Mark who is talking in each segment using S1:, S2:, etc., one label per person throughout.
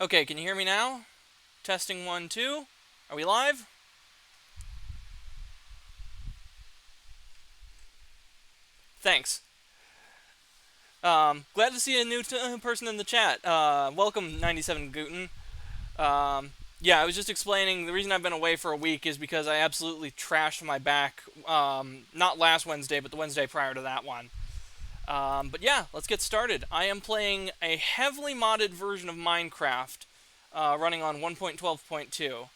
S1: Okay, can you hear me now? Testing 1, 2. Are we live? Thanks. Glad to see a new person in the chat. Welcome, 97 Guten. Yeah, I was just explaining the reason I've been away for a week is because I absolutely trashed my back. Not last Wednesday, but the Wednesday prior to that one. But yeah, let's get started. I am playing a heavily modded version of Minecraft, running on 1.12.2.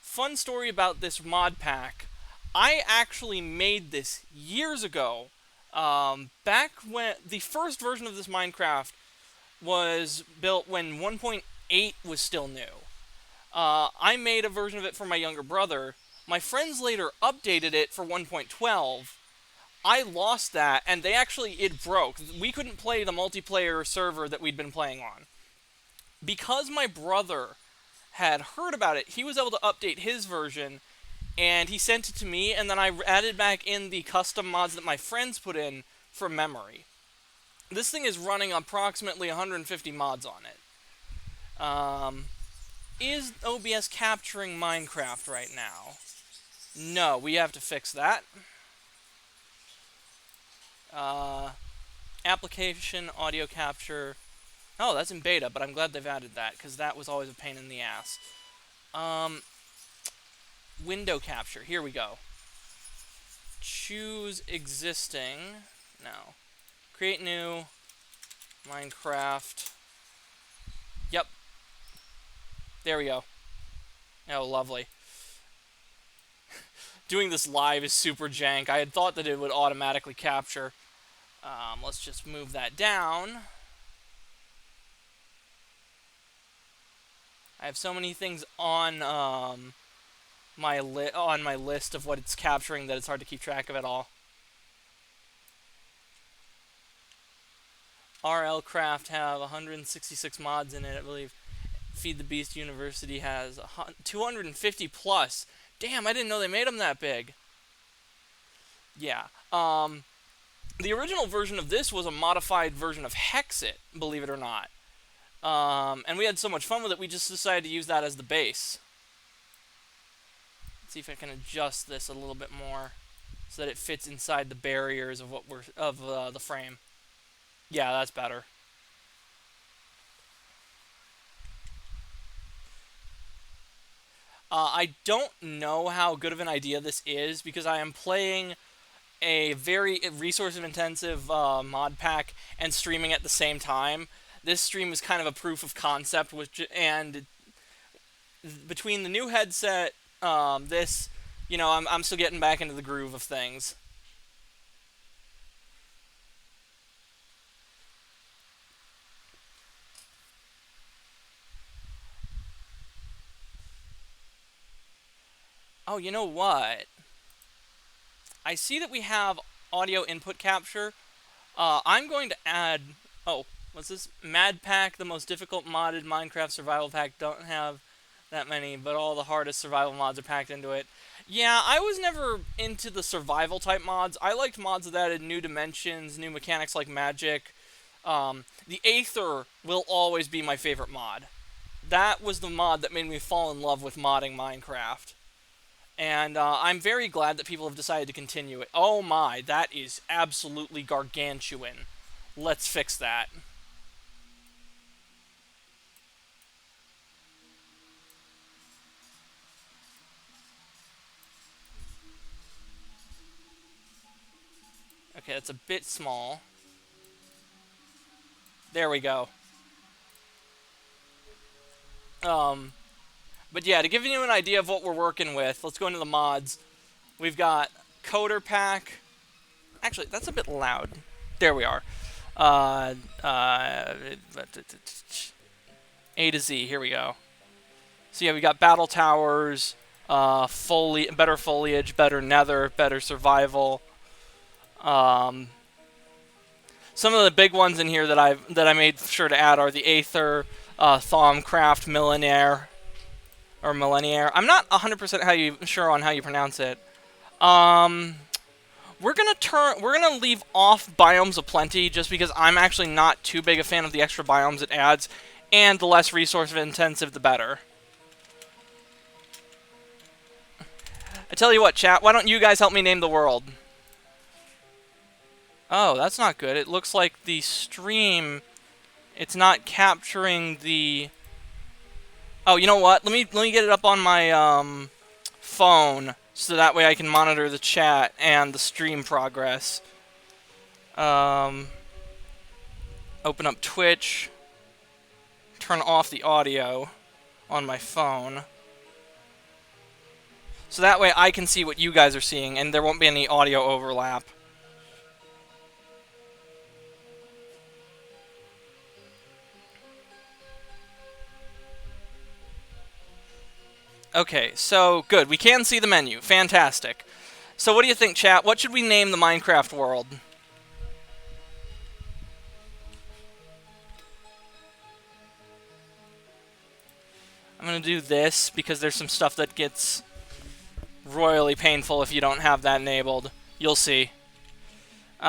S1: Fun story about this mod pack. I actually made this years ago. Back when the first version of this Minecraft was built when 1.8 was still new. I made a version of it for my younger brother. My friends later updated it for 1.12. I lost that, and it broke. We couldn't play the multiplayer server that we'd been playing on. Because my brother had heard about it, he was able to update his version, and he sent it to me, and then I added back in the custom mods that my friends put in for memory. This thing is running approximately 150 mods on it. Is OBS capturing Minecraft right now? No, we have to fix that. Application, audio capture. Oh, that's in beta, but I'm glad they've added that, because that was always a pain in the ass. Window capture. Here we go. Choose existing. No. Create new. Minecraft. Yep. There we go. Oh, lovely. Doing this live is super jank. I had thought that it would automatically capture. Let's just move that down. I have so many things on my list of what it's capturing that it's hard to keep track of it all. RL Craft have 166 mods in it, I believe. Feed the Beast University has 250 plus. Damn, I didn't know they made them that big. Yeah. The original version of this was a modified version of Hexit, believe it or not. And we had so much fun with it, we just decided to use that as the base. Let's see if I can adjust this a little bit more so that it fits inside the barriers of the frame. Yeah, that's better. I don't know how good of an idea this is because I am playing a very resource-intensive mod pack and streaming at the same time. This stream is kind of a proof of concept, and between the new headset, I'm still getting back into the groove of things. Oh, you know what? I see that we have audio input capture. I'm going to add... Oh, what's this? Mad Pack, the most difficult modded Minecraft survival pack. Don't have that many, but all the hardest survival mods are packed into it. Yeah, I was never into the survival type mods. I liked mods that added new dimensions, new mechanics like magic. The Aether will always be my favorite mod. That was the mod that made me fall in love with modding Minecraft. And I'm very glad that people have decided to continue it. Oh my, that is absolutely gargantuan. Let's fix that. Okay, that's a bit small. There we go. But yeah, to give you an idea of what we're working with, let's go into the mods. We've got Coder Pack. Actually, that's a bit loud. There we are. A to Z, here we go. So yeah, we got Battle Towers, better foliage, better nether, better survival. Some of the big ones in here that I made sure to add are the Aether, Thaumcraft, Millionaire, or Millenniaire. I'm not 100% sure on how you pronounce it. We're gonna leave off Biomes of Plenty just because I'm actually not too big a fan of the extra biomes it adds. and the less resource intensive, the better. I tell you what, chat, why don't you guys help me name the world? Oh, that's not good. It looks like the stream, it's not capturing the... Oh, you know what? Let me get it up on my phone so that way I can monitor the chat and the stream progress. Open up Twitch. Turn off the audio on my phone. So that way I can see what you guys are seeing and there won't be any audio overlap. Okay, so good. We can see the menu. Fantastic. So what do you think, chat? What should we name the Minecraft world? I'm going to do this because there's some stuff that gets royally painful if you don't have that enabled. You'll see. You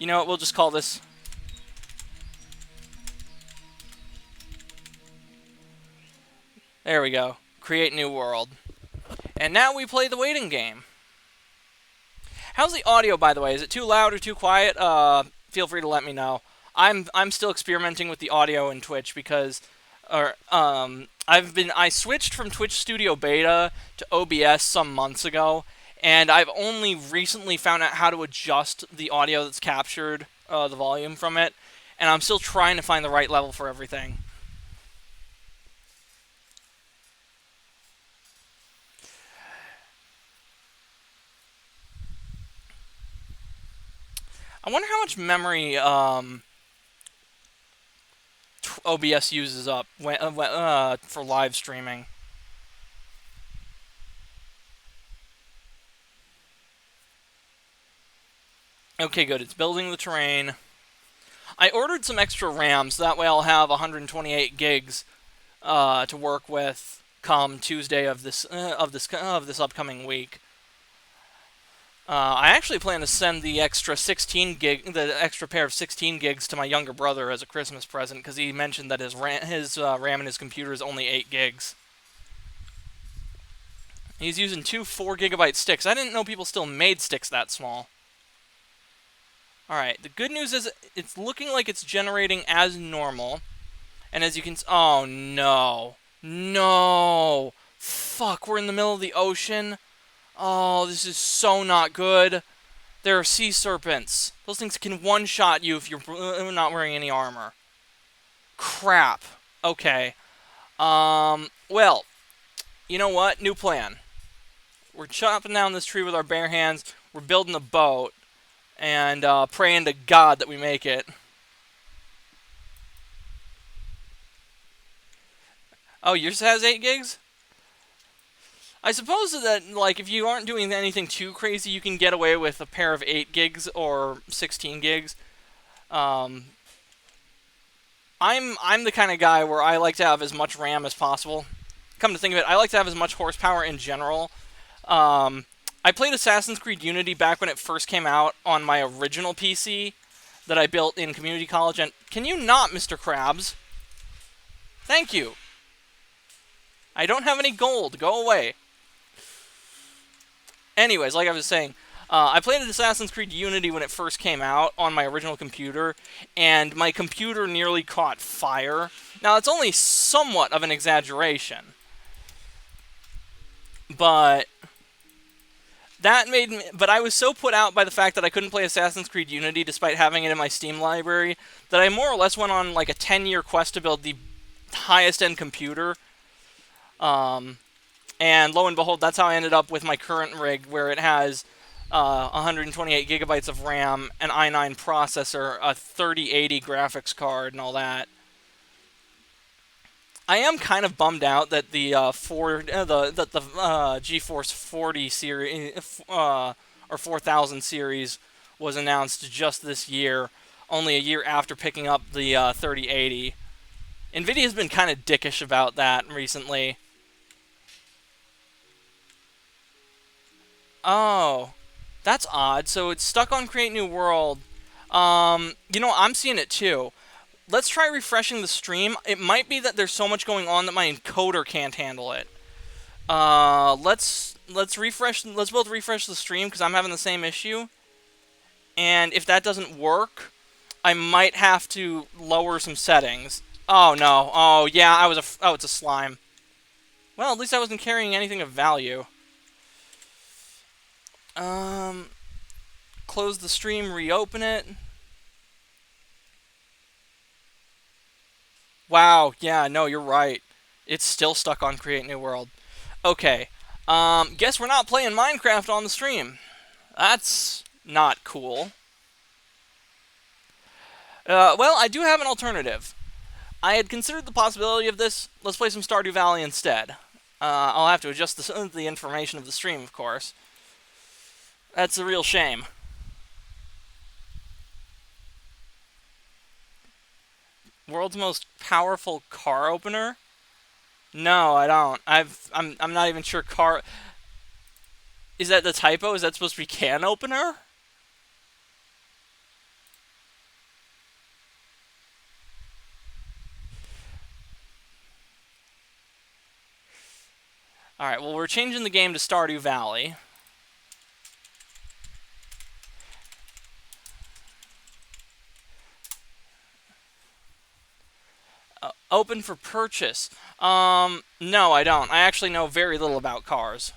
S1: know what? We'll just call this... There we go. Create new world. And now we play the waiting game. How's the audio, by the way? Is it too loud or too quiet? Feel free to let me know. I'm still experimenting with the audio in Twitch because I switched from Twitch Studio Beta to OBS some months ago, and I've only recently found out how to adjust the audio that's captured, the volume from it, and I'm still trying to find the right level for everything. I wonder how much memory OBS uses up for live streaming. Okay, good. It's building the terrain. I ordered some extra RAM, so that way I'll have 128 gigs to work with come Tuesday of this upcoming week. I actually plan to send the extra pair of 16 gigs to my younger brother as a Christmas present because he mentioned that his RAM in his computer is only 8 gigs. He's using two 4GB sticks. I didn't know people still made sticks that small. Alright, the good news is it's looking like it's generating as normal. And as you can... Oh, no. No! Fuck, we're in the middle of the ocean. Oh, this is so not good. There are sea serpents. Those things can one-shot you if you're not wearing any armor. Crap. Okay. Well, you know what? New plan. We're chopping down this tree with our bare hands. We're building a boat. And praying to God that we make it. Oh, yours has 8 gigs? I suppose that, like, if you aren't doing anything too crazy, you can get away with a pair of 8 gigs or 16 gigs. I'm the kind of guy where I like to have as much RAM as possible. Come to think of it, I like to have as much horsepower in general. I played Assassin's Creed Unity back when it first came out on my original PC that I built in community college, and can you not, Mr. Krabs? Thank you. I don't have any gold. Go away. Anyways, like I was saying, I played Assassin's Creed Unity when it first came out on my original computer, and my computer nearly caught fire. Now, it's only somewhat of an exaggeration, but I was so put out by the fact that I couldn't play Assassin's Creed Unity despite having it in my Steam library that I more or less went on like a 10-year quest to build the highest-end computer. And lo and behold, that's how I ended up with my current rig, where it has 128 gigabytes of RAM, an i9 processor, a 3080 graphics card, and all that. I am kind of bummed out that the GeForce 40 series or 4000 series was announced just this year, only a year after picking up the 3080. Nvidia's been kind of dickish about that recently. Oh, that's odd. So it's stuck on Create New World. I'm seeing it too. Let's try refreshing the stream. It might be that there's so much going on that my encoder can't handle it. Let's refresh. Let's both refresh the stream because I'm having the same issue. And if that doesn't work, I might have to lower some settings. Oh no. Oh yeah, oh, it's a slime. Well, at least I wasn't carrying anything of value. Um, Close the stream, reopen it. Wow, yeah, no, you're right. It's still stuck on Create New World. Okay. Guess we're not playing Minecraft on the stream. That's not cool. Well, I do have an alternative. I had considered the possibility of this. Let's play some Stardew Valley instead. I'll have to adjust the information of the stream, of course. That's a real shame. World's most powerful car opener? No, I don't. I'm not even sure car. Is that the typo? Is that supposed to be can opener? Alright, well, we're changing the game to Stardew Valley. Open for purchase. No, I don't. I actually know very little about cars.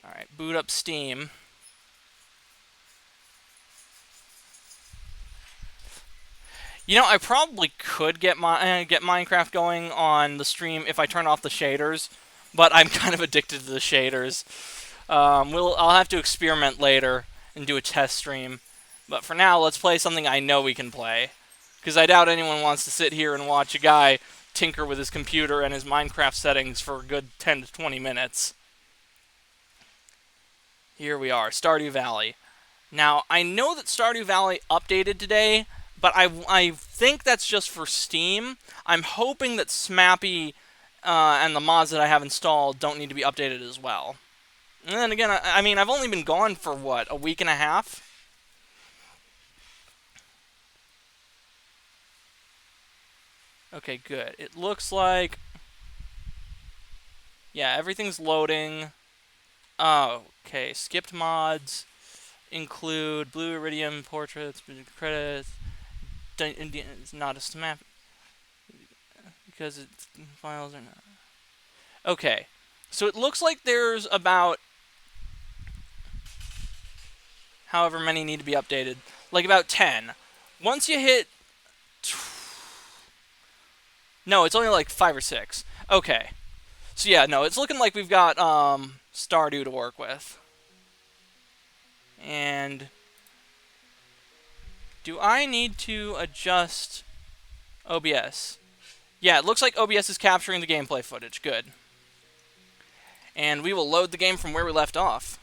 S1: Alright, boot up Steam. I probably could get Minecraft going on the stream if I turn off the shaders, but I'm kind of addicted to the shaders. I'll have to experiment later and do a test stream, but for now, let's play something I know we can play, because I doubt anyone wants to sit here and watch a guy tinker with his computer and his Minecraft settings for a good 10 to 20 minutes. Here we are, Stardew Valley. Now, I know that Stardew Valley updated today, but I think that's just for Steam. I'm hoping that Smappy and the mods that I have installed don't need to be updated as well. And then again, I mean, I've only been gone for, what, a week and a half? Okay, good. It looks like... Yeah, everything's loading. Oh, okay, skipped mods include Blue Iridium portraits, credits. It's not a SMAP because its files are not. Okay, so it looks like there's about however many need to be updated, like about 10. Once you hit, no, it's only like 5 or 6. Okay, so yeah, no, it's looking like we've got Stardew to work with. And do I need to adjust OBS? Yeah, it looks like OBS is capturing the gameplay footage. Good. And we will load the game from where we left off.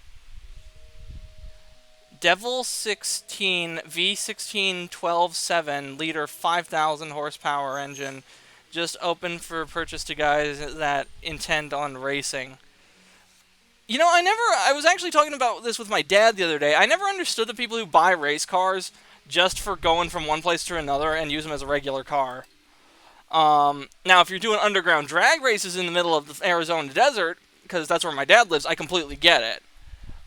S1: Devil 16 V16 12.7 liter 5,000 horsepower engine, just open for purchase to guys that intend on racing. I was actually talking about this with my dad the other day. I never understood the people who buy race cars just for going from one place to another and use them as a regular car. Now, if you're doing underground drag races in the middle of the Arizona desert, because that's where my dad lives, I completely get it.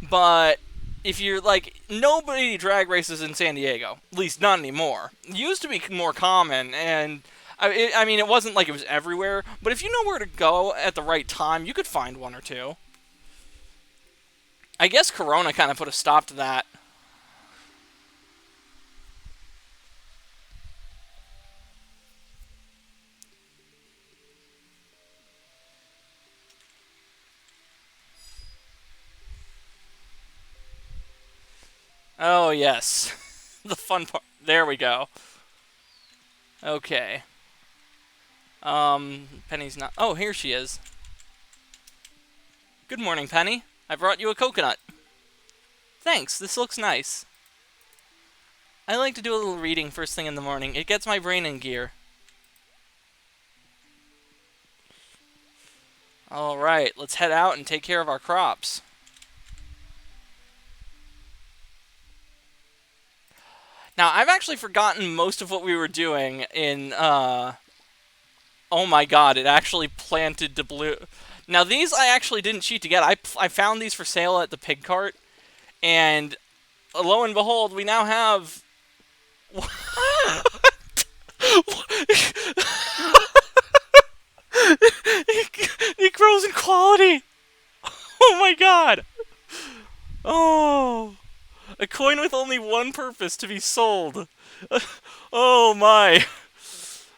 S1: But if you're like, nobody drag races in San Diego, at least not anymore. It used to be more common, and I mean, it wasn't like it was everywhere, but if you know where to go at the right time, you could find one or two. I guess Corona kind of put a stop to that. Oh, yes. The fun part. There we go. Okay. Penny's not... Oh, here she is. Good morning, Penny. I brought you a coconut. Thanks, this looks nice. I like to do a little reading first thing in the morning. It gets my brain in gear. Alright, let's head out and take care of our crops. Now, I've actually forgotten most of what we were doing in, Oh my god, it actually planted the blue... Now, these I actually didn't cheat to get. I found these for sale at the pig cart, and lo and behold, we now have... It grows in quality! Oh my god! Oh... A coin with only one purpose, to be sold. Oh my.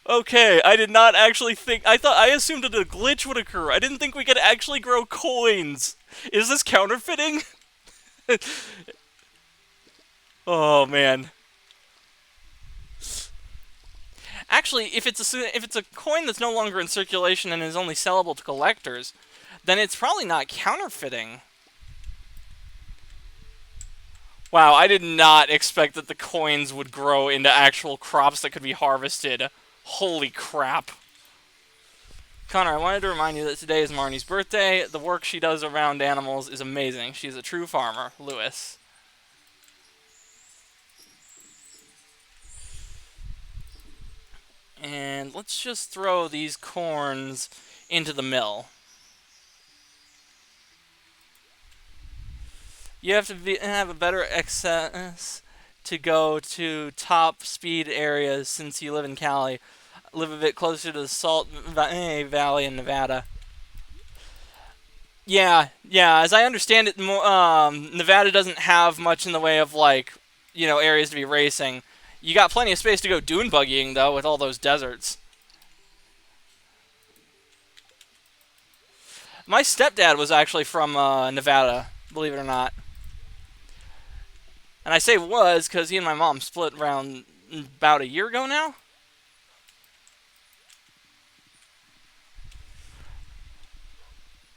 S1: Okay, I did not actually think... I assumed that a glitch would occur. I didn't think we could actually grow coins. Is this counterfeiting? Oh man. Actually, if it's a coin that's no longer in circulation and is only sellable to collectors, then it's probably not counterfeiting. Wow, I did not expect that the coins would grow into actual crops that could be harvested. Holy crap. Connor, I wanted to remind you that today is Marnie's birthday. The work she does around animals is amazing. She's a true farmer. Lewis. And let's just throw these corns into the mill. You have to have a better access to go to top speed areas since you live in Cali. Live a bit closer to the Salt Valley in Nevada. Yeah, as I understand it, Nevada doesn't have much in the way of, like, you know, areas to be racing. You got plenty of space to go dune buggying, though, with all those deserts. My stepdad was actually from Nevada, believe it or not. And I say was because he and my mom split around about a year ago now.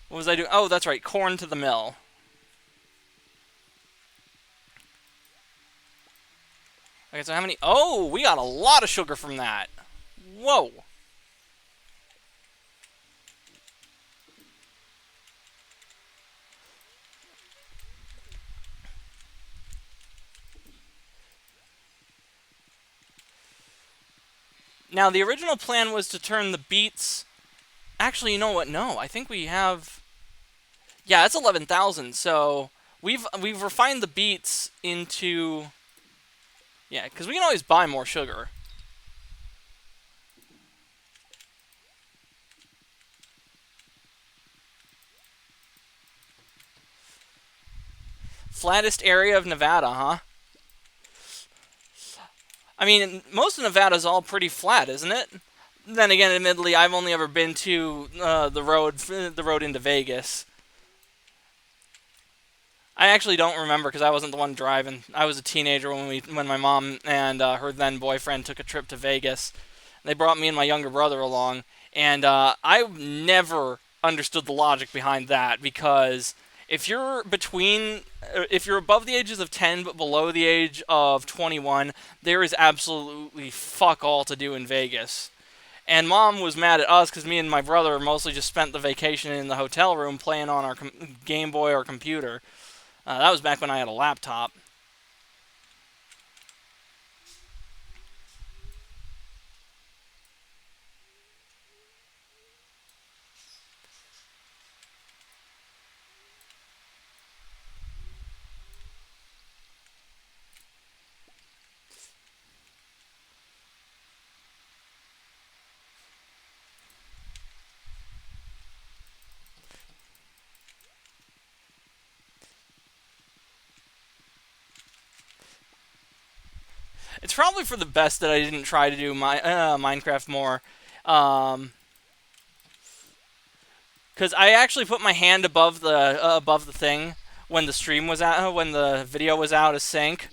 S1: What was I doing? Oh, that's right. Corn to the mill. Okay, so how many... Oh, we got a lot of sugar from that. Whoa. Now, the original plan was to turn the beets... Actually, you know what? No, I think we have... Yeah, it's 11,000, so... We've refined the beets into... Yeah, because we can always buy more sugar. Flattest area of Nevada, huh? I mean, most of Nevada's all pretty flat, isn't it? Then again, admittedly, I've only ever been to the road into Vegas. I actually don't remember because I wasn't the one driving. I was a teenager when my mom and her then boyfriend took a trip to Vegas. They brought me and my younger brother along, and I never understood the logic behind that because if you're above the ages of 10 but below the age of 21, there is absolutely fuck all to do in Vegas. And Mom was mad at us because me and my brother mostly just spent the vacation in the hotel room playing on our Game Boy or computer. That was back when I had a laptop. It's probably for the best that I didn't try to do my Minecraft more. Because I actually put my hand above the thing when the stream was out, when the video was out of sync,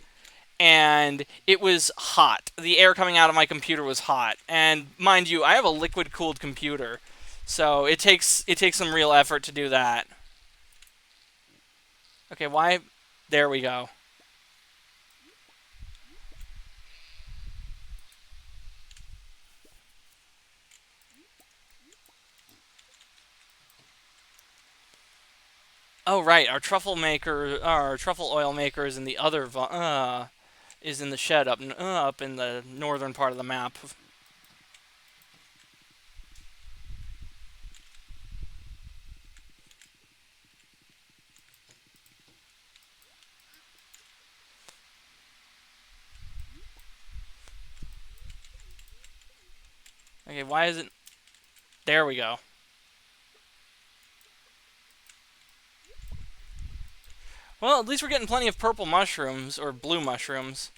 S1: and it was hot. The air coming out of my computer was hot, and mind you, I have a liquid-cooled computer, so it takes some real effort to do that. Okay, why? There we go. Oh, right. Our truffle oil maker is in the other, is in the shed up in the northern part of the map. Okay, why is it? There we go. Well, at least we're getting plenty of purple mushrooms, or blue mushrooms.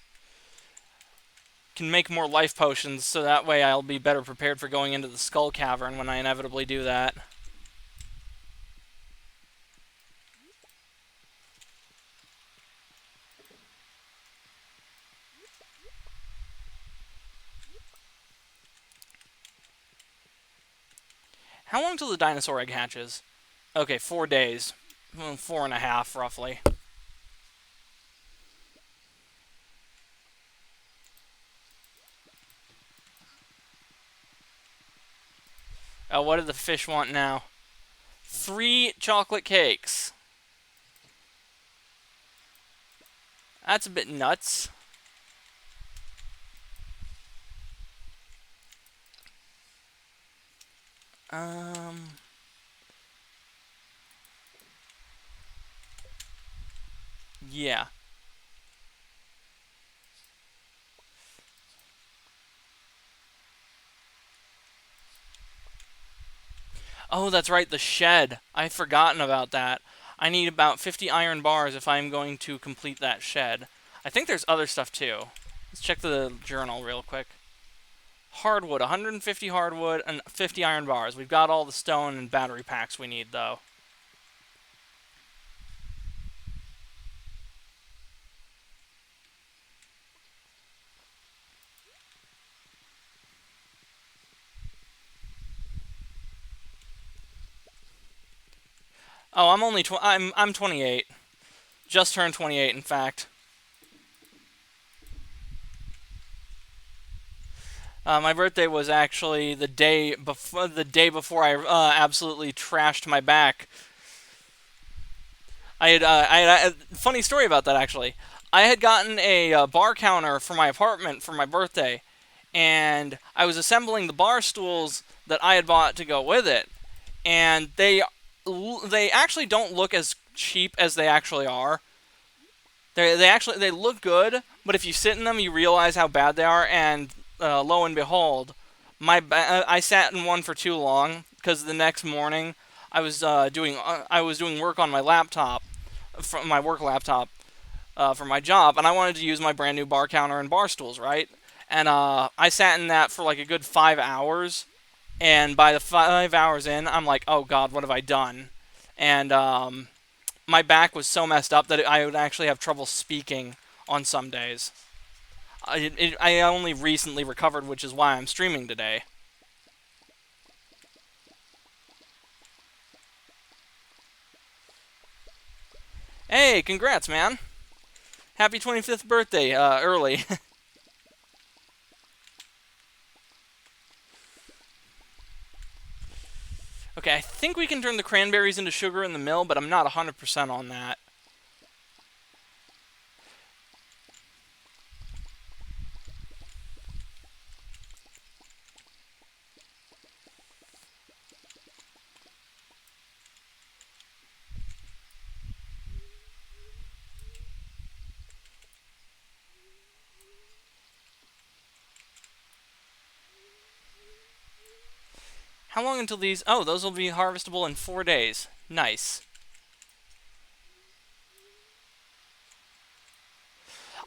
S1: Can make more life potions, so that way I'll be better prepared for going into the Skull Cavern when I inevitably do that. How long till the dinosaur egg hatches? Okay, 4 days. Well, 4.5, roughly. Oh, what do the fish want now? 3 chocolate cakes. That's a bit nuts. Um... Yeah. Oh, that's right, the shed. I've forgotten about that. I need about 50 iron bars if I'm going to complete that shed. I think there's other stuff too. Let's check the journal real quick. Hardwood, 150 hardwood and 50 iron bars. We've got all the stone and battery packs we need, though. Oh, I'm 28. Just turned 28, in fact. My birthday was actually the day before I absolutely trashed my back. Funny story about that actually. I had gotten a bar counter for my apartment for my birthday, and I was assembling the bar stools that I had bought to go with it, and they actually don't look as cheap as they actually are. They look good, but if you sit in them, you realize how bad they are. And lo and behold, I sat in one for too long because the next morning I was doing work on my laptop, from my work laptop, for my job, and I wanted to use my brand new bar counter and bar stools, right? And I sat in that for like a good 5 hours, and by the 5 hours in, I'm like, oh God, what have I done? And my back was so messed up that I would actually have trouble speaking on some days. I only recently recovered, which is why I'm streaming today. Hey, congrats, man! Happy 25th birthday, early. Okay, I think we can turn the cranberries into sugar in the mill, but I'm not 100% on that. How long until these... Oh, those will be harvestable in 4 days. Nice.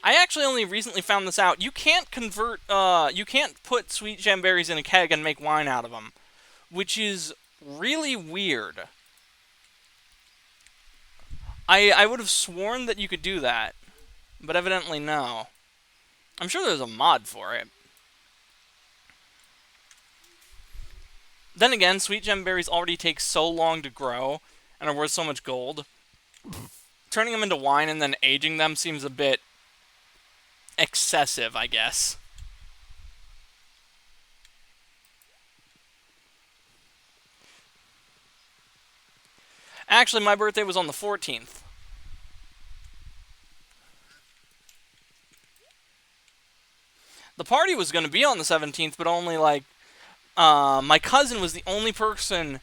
S1: I actually only recently found this out. You can't put sweet gemberries in a keg and make wine out of them, which is really weird. I would have sworn that you could do that, but evidently no. I'm sure there's a mod for it. Then again, sweet gemberries already take so long to grow and are worth so much gold. turning them into wine and then aging them seems a bit excessive, I guess. Actually, my birthday was on the 14th. The party was going to be on the 17th, but only like my cousin was the only person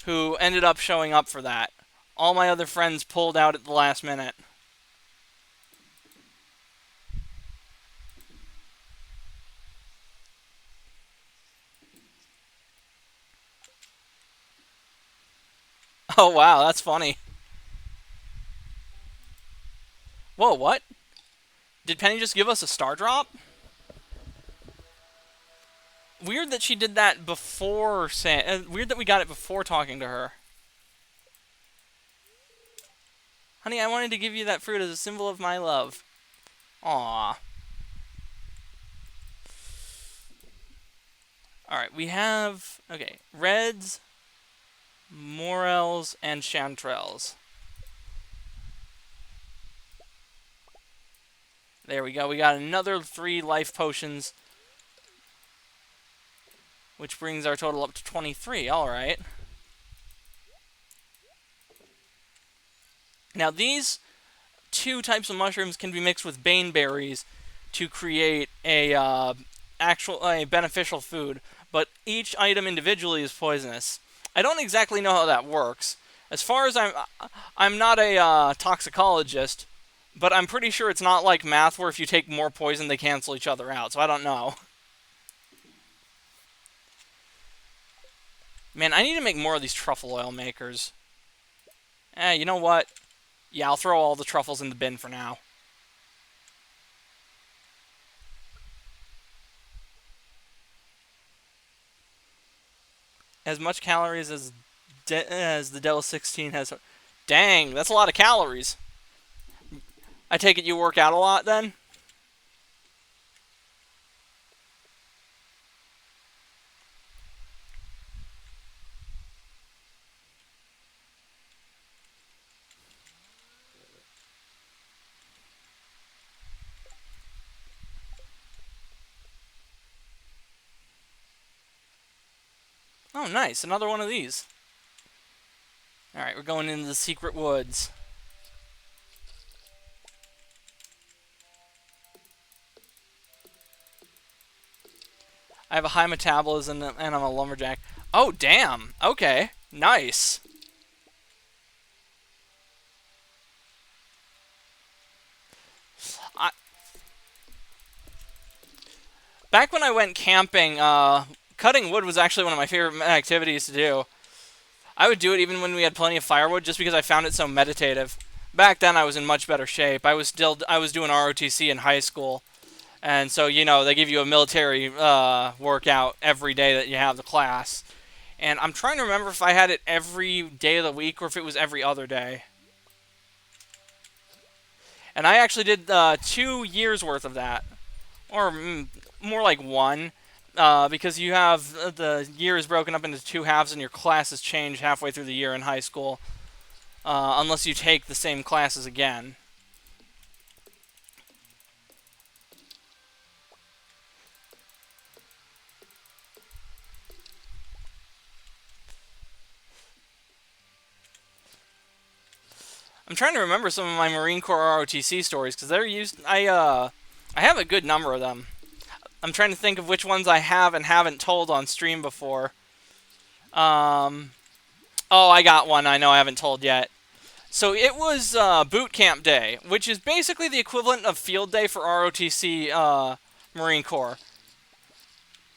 S1: who ended up showing up for that. All my other friends pulled out at the last minute. Oh wow, that's funny. Whoa, what? Did Penny just give us a star drop? Weird that she did that before saying. Weird that we got it before talking to her. Honey, I wanted to give you that fruit as a symbol of my love. Aww. Alright, we have... Okay, reds, morels, and chanterelles. There we go. We got another 3 life potions, which brings our total up to 23. Alright. Now, these 2 types of mushrooms can be mixed with baneberries to create a beneficial food, but each item individually is poisonous. I don't exactly know how that works. As far as I'm not a toxicologist, but I'm pretty sure it's not like math where if you take more poison, they cancel each other out, so I don't know. Man, I need to make more of these truffle oil makers. You know what? Yeah, I'll throw all the truffles in the bin for now. As much calories as the Dell 16 has. Dang, that's a lot of calories. I take it you work out a lot then? Oh, nice. Another one of these. Alright, we're going into the secret woods. I have a high metabolism and I'm a lumberjack. Oh, damn. Okay. Nice. Back when I went camping, cutting wood was actually one of my favorite activities to do. I would do it even when we had plenty of firewood just because I found it so meditative. Back then I was in much better shape. I was doing ROTC in high school. And so, you know, they give you a military workout every day that you have the class. And I'm trying to remember if I had it every day of the week or if it was every other day. And I actually did 2 years worth of that. Or more like 1. Because you have the year is broken up into 2 halves and your classes change halfway through the year in high school. Unless you take the same classes again. I'm trying to remember some of my Marine Corps ROTC stories because they're used. I have a good number of them. I'm trying to think of which ones I have and haven't told on stream before. Oh, I got one I know I haven't told yet. So it was boot camp day, which is basically the equivalent of field day for ROTC Marine Corps.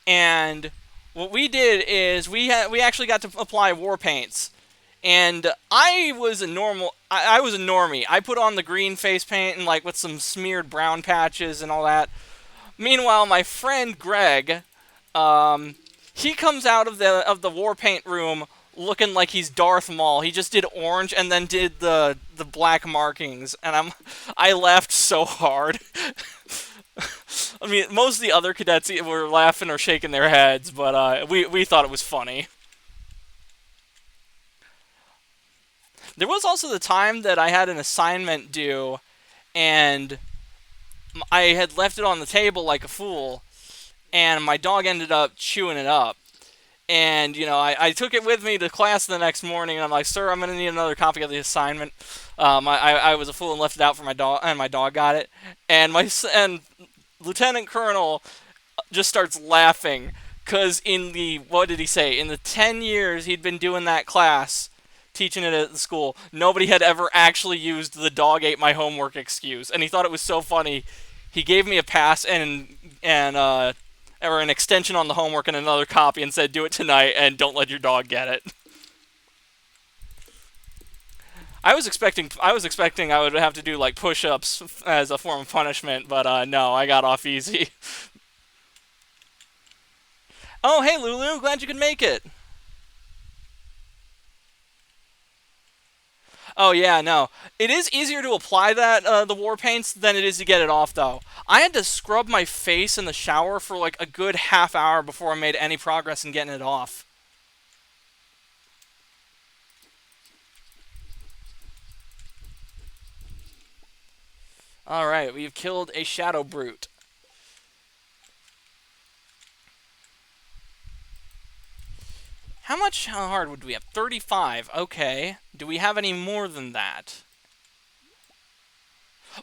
S1: And what we did is we actually got to apply war paints. And I was a normie. I put on the green face paint and like with some smeared brown patches and all that. Meanwhile, my friend Greg, he comes out of the war paint room looking like he's Darth Maul. He just did orange and then did the black markings, and I laughed so hard. I mean, most of the other cadets were laughing or shaking their heads, but we thought it was funny. There was also the time that I had an assignment due, and I had left it on the table like a fool, and my dog ended up chewing it up. And, I took it with me to class the next morning, and I'm like, sir, I'm going to need another copy of the assignment. I was a fool and left it out for my dog, and my dog got it. And Lieutenant Colonel just starts laughing, because what did he say? In the 10 years he'd been doing that class, teaching it at the school, nobody had ever actually used the dog ate my homework excuse. And he thought it was so funny. He gave me a pass or an extension on the homework and another copy and said, do it tonight and don't let your dog get it. I was expecting I would have to do like push-ups as a form of punishment, but no, I got off easy. Oh, hey Lulu, glad you could make it. Oh yeah, no. It is easier to apply the war paints than it is to get it off, though. I had to scrub my face in the shower for like a good half hour before I made any progress in getting it off. Alright, we've killed a shadow brute. How hard would we have? 35. Okay. Do we have any more than that?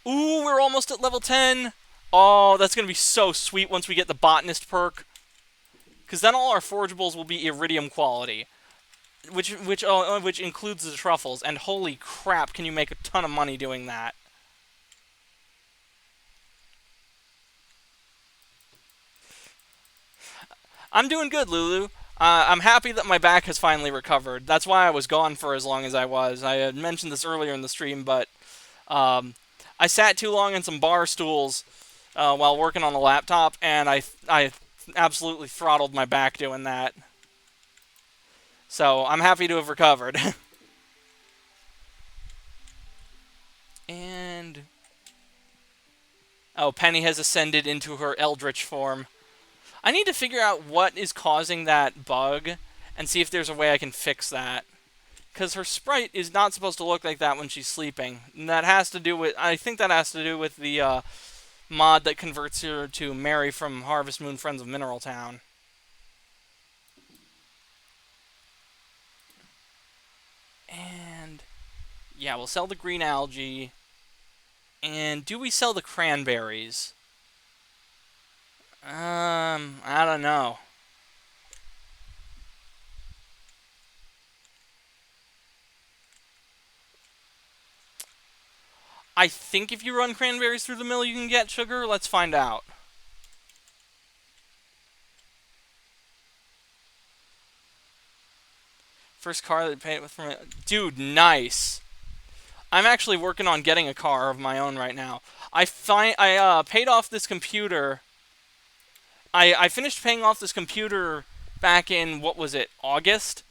S1: Ooh, we're almost at level 10. Oh, that's going to be so sweet once we get the botanist perk. Because then all our forageables will be iridium quality. Which includes the truffles. And holy crap, can you make a ton of money doing that. I'm doing good, Lulu. I'm happy that my back has finally recovered. That's why I was gone for as long as I was. I had mentioned this earlier in the stream, but I sat too long in some bar stools while working on the laptop, and I absolutely throttled my back doing that. So I'm happy to have recovered. And oh, Penny has ascended into her eldritch form. I need to figure out what is causing that bug and see if there's a way I can fix that. Because her sprite is not supposed to look like that when she's sleeping. And that has to do with, I think that has to do with the mod that converts her to Mary from Harvest Moon Friends of Mineral Town. And yeah, we'll sell the green algae. And do we sell the cranberries? I don't know. I think if you run cranberries through the mill, you can get sugar. Let's find out. First car that paid with... Dude, nice. I'm actually working on getting a car of my own right now. I paid off this computer. I finished paying off this computer back in, what was it, August?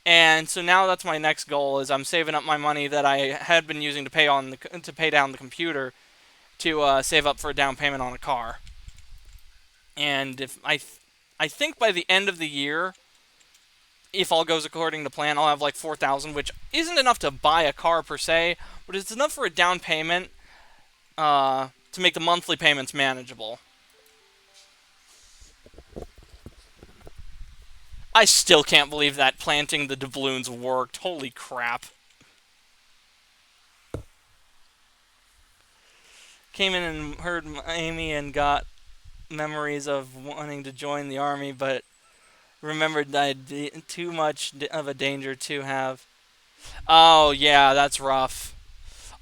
S1: And so now that's my next goal, is I'm saving up my money that I had been using to pay down the computer to save up for a down payment on a car. And if I think by the end of the year, if all goes according to plan, I'll have like 4,000, which isn't enough to buy a car per se, but it's enough for a down payment to make the monthly payments manageable. I still can't believe that planting the doubloons worked. Holy crap. Came in and heard Amy and got memories of wanting to join the army, but remembered that I'd be too much of a danger to have. Oh, yeah, that's rough.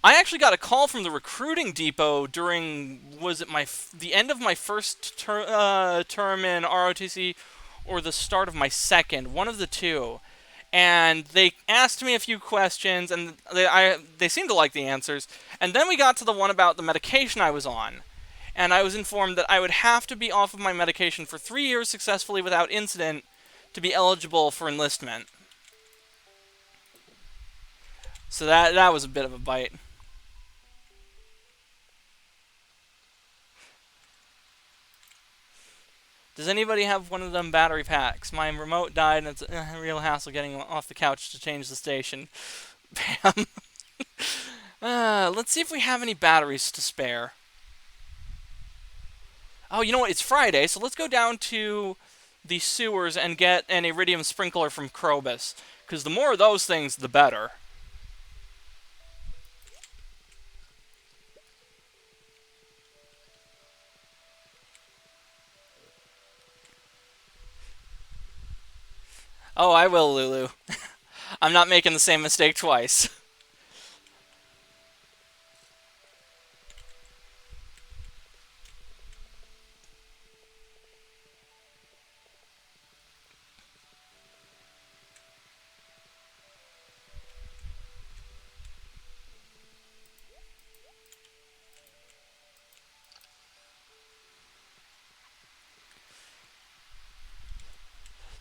S1: I actually got a call from the recruiting depot during, was it the end of my first term in ROTC or the start of my second, one of the two. And they asked me a few questions, and they seemed to like the answers. And then we got to the one about the medication I was on. And I was informed that I would have to be off of my medication for 3 years successfully without incident to be eligible for enlistment. So that was a bit of a bite. Does anybody have one of them battery packs? My remote died and it's a real hassle getting off the couch to change the station. Bam. Let's see if we have any batteries to spare. Oh, you know what? It's Friday, so let's go down to the sewers and get an iridium sprinkler from Krobus. Because the more of those things, the better. Oh, I will, Lulu. I'm not making the same mistake twice.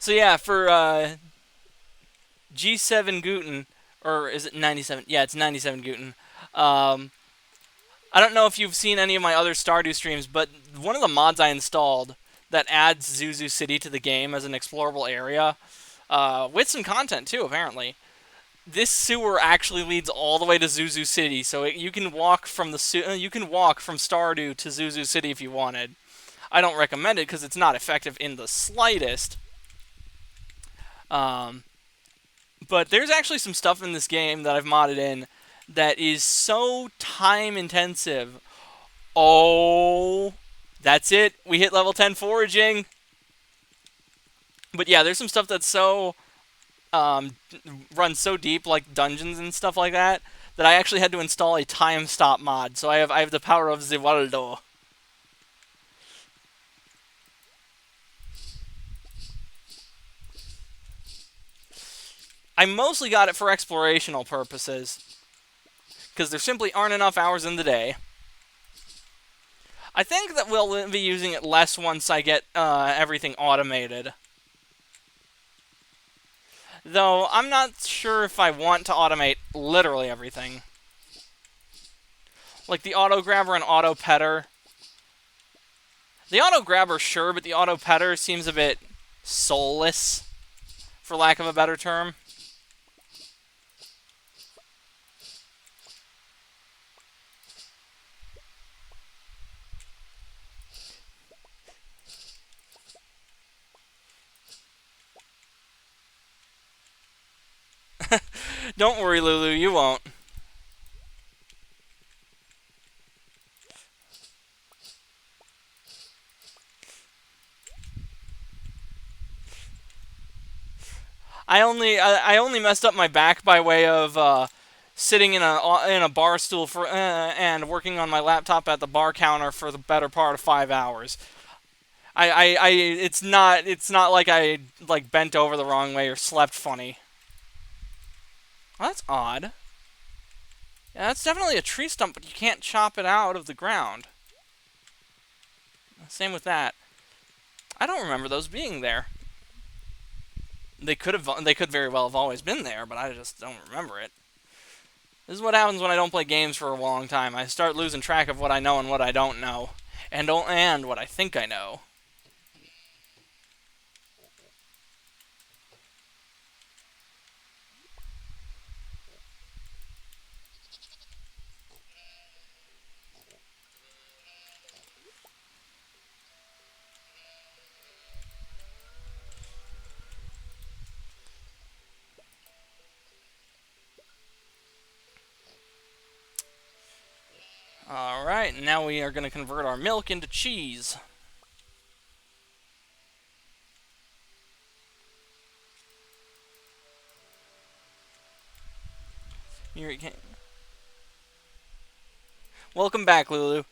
S1: So yeah, for G7 Guten, or is it 97? Yeah, it's 97 Guten. Um, I don't know if you've seen any of my other Stardew streams, but one of the mods I installed that adds Zuzu City to the game as an explorable area, with some content too, apparently. This sewer actually leads all the way to Zuzu City, so you can walk from you can walk from Stardew to Zuzu City if you wanted. I don't recommend it because it's not effective in the slightest. Um, but there's actually some stuff in this game that I've modded in that is so time intensive. Oh, that's it. We hit level 10 foraging. But yeah, there's some stuff that's so runs so deep, like dungeons and stuff like that, that I actually had to install a time stop mod. So I have the power of Zivaldo. I mostly got it for explorational purposes, because there simply aren't enough hours in the day. I think that we'll be using it less once I get everything automated. Though, I'm not sure if I want to automate literally everything. Like the auto grabber and auto petter. The auto grabber, sure, but the auto petter seems a bit soulless, for lack of a better term. Don't worry, Lulu, you won't. I only messed up my back by way of sitting in a bar stool for and working on my laptop at the bar counter for the better part of 5 hours. It's not like I like bent over the wrong way or slept funny. Well, that's odd. Yeah, that's definitely a tree stump, but you can't chop it out of the ground. Same with that. I don't remember those being there. They could very well have always been there, but I just don't remember it. This is what happens when I don't play games for a long time. I start losing track of what I know and what I don't know, and what I think I know. Alright, now we are going to convert our milk into cheese. Welcome back, Lulu.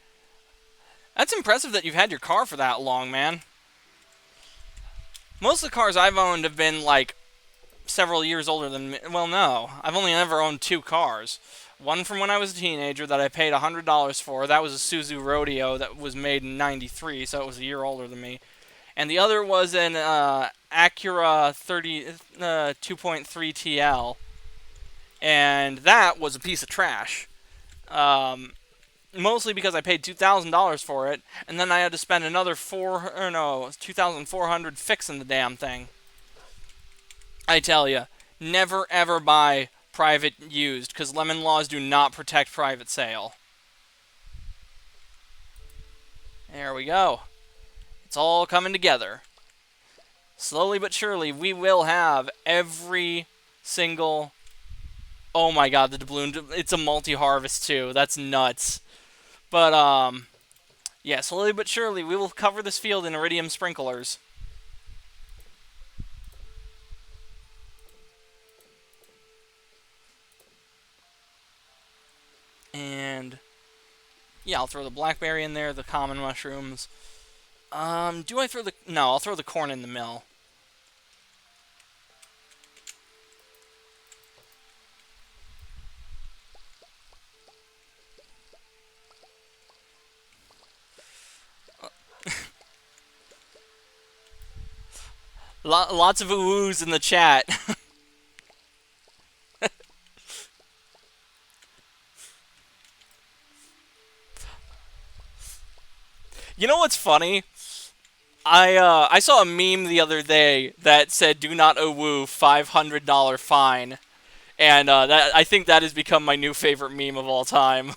S1: That's impressive that you've had your car for that long, man. Most of the cars I've owned have been, like, several years older than me. Well, no. I've only ever owned two cars. One from when I was a teenager that I paid $100 for. That was a Suzu Rodeo that was made in '93, so it was a year older than me. And the other was an Acura 2.3 TL. And that was a piece of trash. Mostly because I paid $2,000 for it, and then I had to spend another 2,400 fixing the damn thing. I tell you, never ever buy private used, because lemon laws do not protect private sale. There we go. It's all coming together. Slowly but surely, we will have every single... Oh my god, the doubloon. It's a multi-harvest, too. That's nuts. But, yeah, slowly but surely, we will cover this field in iridium sprinklers. And... yeah, I'll throw the blackberry in there, the common mushrooms. Do I throw the... no, I'll throw the corn in the mill. Lots of oohs in the chat. You know what's funny? I saw a meme the other day that said "Do not woo, $500 fine," and that I think that has become my new favorite meme of all time.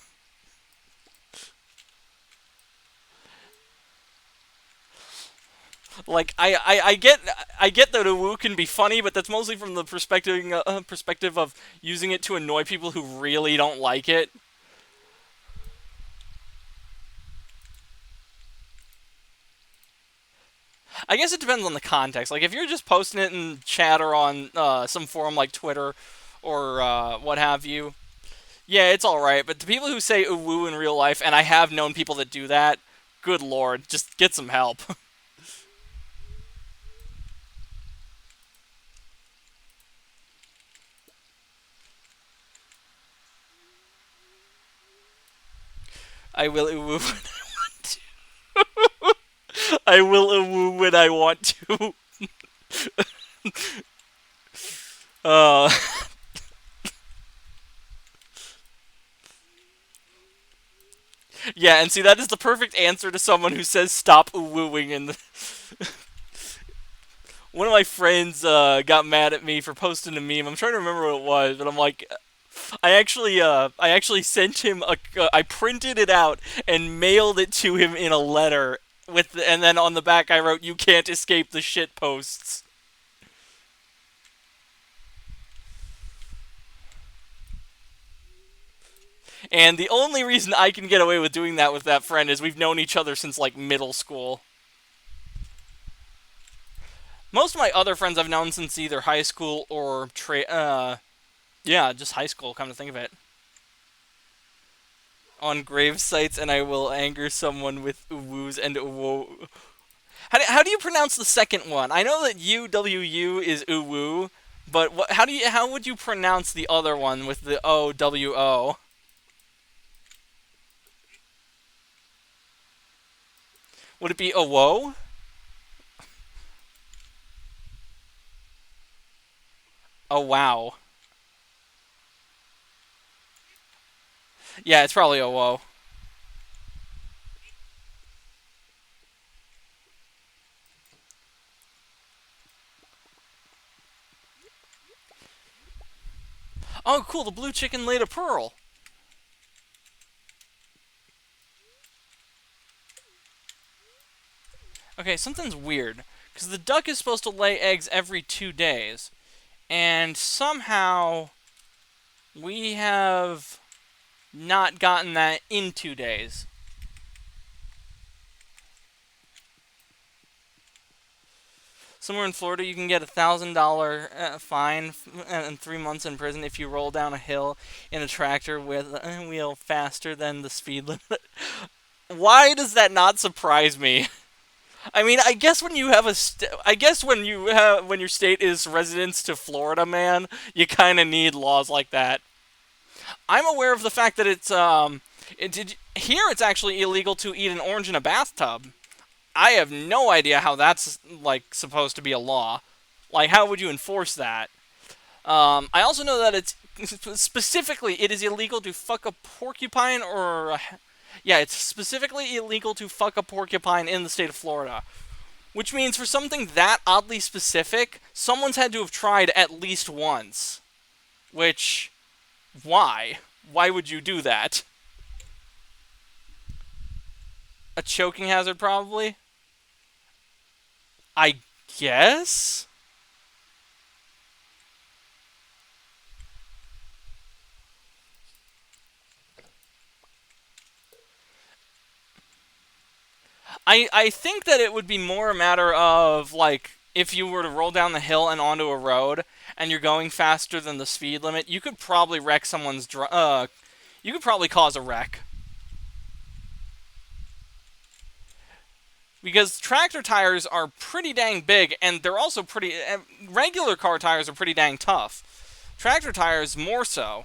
S1: Like I get that a woo can be funny, but that's mostly from the perspective of using it to annoy people who really don't like it. I guess it depends on the context. Like, if you're just posting it in chat or on some forum like Twitter or what have you, yeah, it's alright. But the people who say ooh woo in real life, and I have known people that do that, good lord, just get some help. I will ooh woo when I want to. I will ooh woo when I want to. uh... Yeah, and see, that is the perfect answer to someone who says stop wooing. And one of my friends got mad at me for posting a meme. I'm trying to remember what it was, but I'm like, I actually sent him I printed it out and mailed it to him in a letter and then on the back I wrote, "You can't escape the shit posts." And the only reason I can get away with doing that with that friend is we've known each other since, like, middle school. Most of my other friends I've known since either high school or, yeah, just high school, come to think of it. On grave sites, and I will anger someone with woos and woo. How do you pronounce the second one? I know that UWU is uwu, but how would you pronounce the other one with the OWO? Would it be awo? Oh wow. Yeah, it's probably awo. Oh, cool, the blue chicken laid a pearl. Okay, something's weird. Because the duck is supposed to lay eggs every 2 days. And somehow we have not gotten that in 2 days. Somewhere in Florida, you can get a $1,000 fine and 3 months in prison if you roll down a hill in a tractor with a wheel faster than the speed limit. Why does that not surprise me? I mean, I guess when you have when your state is residence to Florida, man, you kind of need laws like that. I'm aware of the fact that here it's actually illegal to eat an orange in a bathtub. I have no idea how that's, like, supposed to be a law. Like, how would you enforce that? I also know that it's specifically, it is illegal to fuck a porcupine yeah, it's specifically illegal to fuck a porcupine in the state of Florida. Which means for something that oddly specific, someone's had to have tried at least once. Which Why? Why would you do that? A choking hazard, probably? I guess? I think that it would be more a matter of, like, if you were to roll down the hill and onto a road, and you're going faster than the speed limit, you could probably wreck someone's you could probably cause a wreck. Because tractor tires are pretty dang big, and they're also pretty... regular car tires are pretty dang tough. Tractor tires more so.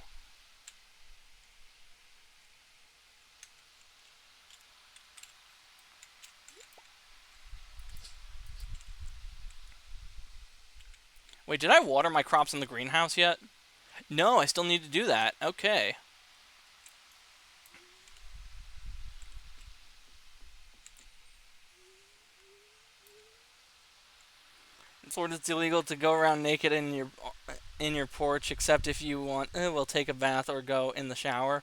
S1: Wait, did I water my crops in the greenhouse yet? No, I still need to do that. Okay. In Florida, it's illegal to go around naked in your porch, except if you want, will take a bath or go in the shower.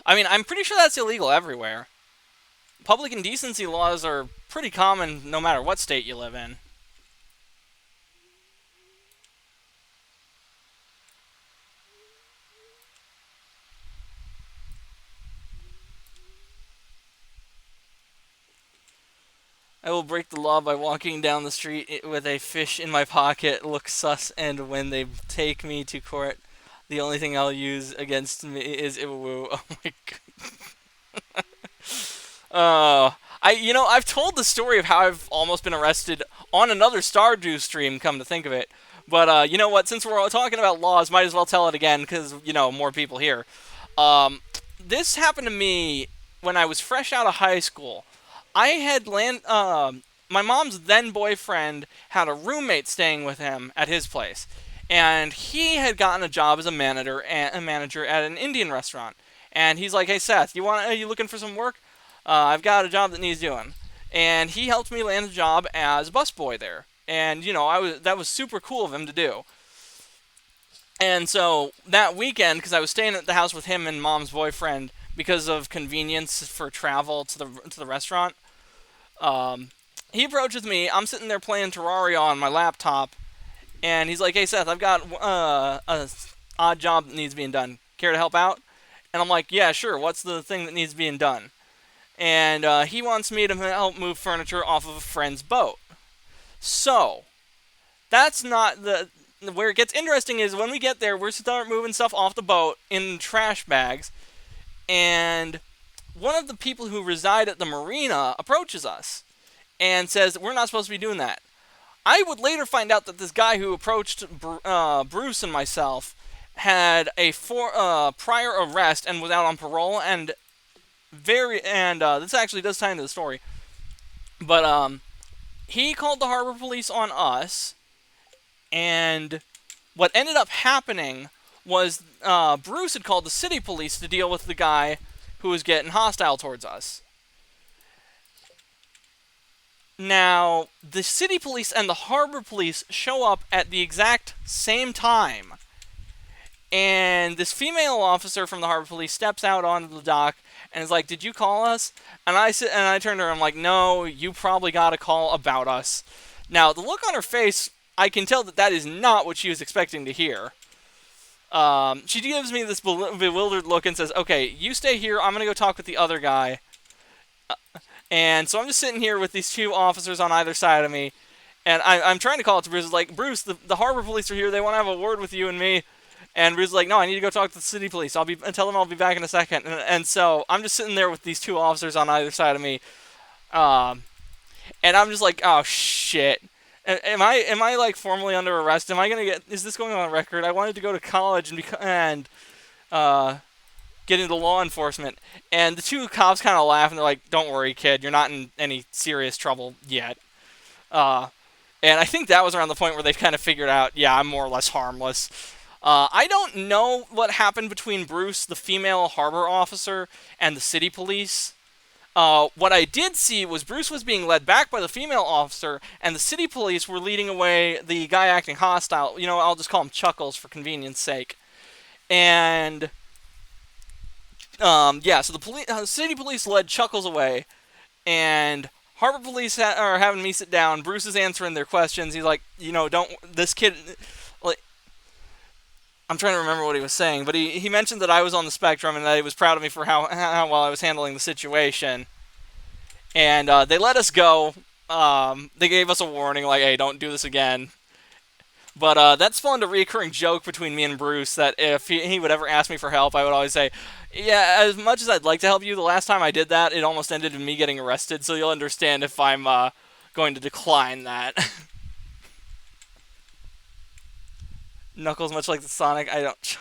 S1: I mean, I'm pretty sure that's illegal everywhere. Public indecency laws are pretty common no matter what state you live in. I will break the law by walking down the street with a fish in my pocket, look sus, and when they take me to court, the only thing I'll use against me is Iwoo. Oh my god. I've told the story of how I've almost been arrested on another Stardew stream, come to think of it. But, you know what, since we're all talking about laws, might as well tell it again, because, more people here. This happened to me when I was fresh out of high school. I had my mom's then boyfriend had a roommate staying with him at his place, and he had gotten a job as a manager at an Indian restaurant. And he's like, "Hey Seth, are you looking for some work? I've got a job that needs doing." And he helped me land a job as a busboy there. And that was super cool of him to do. And so that weekend, because I was staying at the house with him and mom's boyfriend because of convenience for travel to the restaurant, he approaches me. I'm sitting there playing Terraria on my laptop, and he's like, "Hey Seth, I've got a odd job that needs being done. Care to help out?" And I'm like, "Yeah, sure. What's the thing that needs being done?" And he wants me to help move furniture off of a friend's boat. So that's not the where it gets interesting is when we get there, we're start moving stuff off the boat in trash bags, and one of the people who reside at the marina approaches us and says we're not supposed to be doing that. I would later find out that this guy who approached Bruce and myself had a prior arrest and was out on parole, and this actually does tie into the story. But he called the harbor police on us, and what ended up happening was Bruce had called the city police to deal with the guy who was getting hostile towards us. Now, the city police and the harbor police show up at the exact same time. And this female officer from the harbor police steps out onto the dock and is like, "Did you call us?" And I turn to her, I'm like, "No, you probably got a call about us." Now, the look on her face, I can tell that is not what she was expecting to hear. She gives me this bewildered look and says, "Okay, you stay here. I'm going to go talk with the other guy." And so I'm just sitting here with these two officers on either side of me. And I'm trying to call it to Bruce. Like, "Bruce, the harbor police are here. They want to have a word with you and me." And Bruce is like, "No, I need to go talk to the city police. Tell them I'll be back in a second." And so I'm just sitting there with these two officers on either side of me. And I'm just like, "Oh, shit. Am I like formally under arrest? Is this going on record? I wanted to go to college and get into law enforcement." And the two cops kind of laugh and they're like, "Don't worry, kid. You're not in any serious trouble yet." And I think that was around the point where they've kind of figured out, yeah, I'm more or less harmless. I don't know what happened between Bruce, the female harbor officer, and the city police. What I did see was Bruce was being led back by the female officer, and the city police were leading away the guy acting hostile. I'll just call him Chuckles for convenience sake. And yeah, so the city police led Chuckles away, and Harbor Police are having me sit down. Bruce is answering their questions. He's like, don't this kid. Like, I'm trying to remember what he was saying, but he mentioned that I was on the spectrum and that he was proud of me for how well I was handling the situation. And they let us go. They gave us a warning, like, hey, don't do this again. But that spawned a recurring joke between me and Bruce that if he would ever ask me for help, I would always say, yeah, as much as I'd like to help you, the last time I did that, it almost ended in me getting arrested, so you'll understand if I'm going to decline that. Knuckles, much like the Sonic, I don't...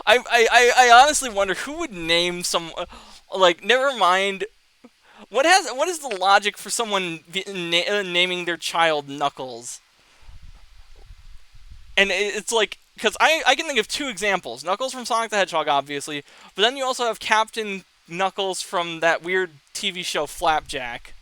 S1: I honestly wonder who would name some... Like, never mind... What is the logic for someone naming their child Knuckles? And it's like, because I can think of two examples. Knuckles from Sonic the Hedgehog, obviously, but then you also have Captain Knuckles from that weird TV show Flapjack.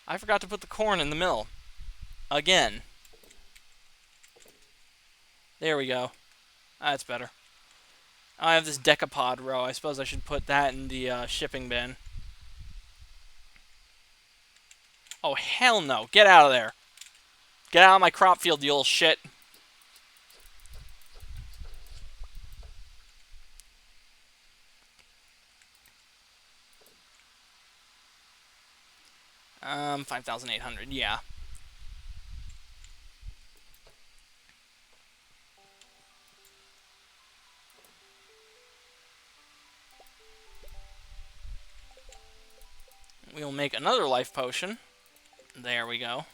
S1: I forgot to put the corn in the mill. Again. There we go. That's better. I have this decapod row. I suppose I should put that in the shipping bin. Oh, hell no. Get out of there. Get out of my crop field, you little shit. Um, 5,800, yeah. We'll make another life potion. There we go.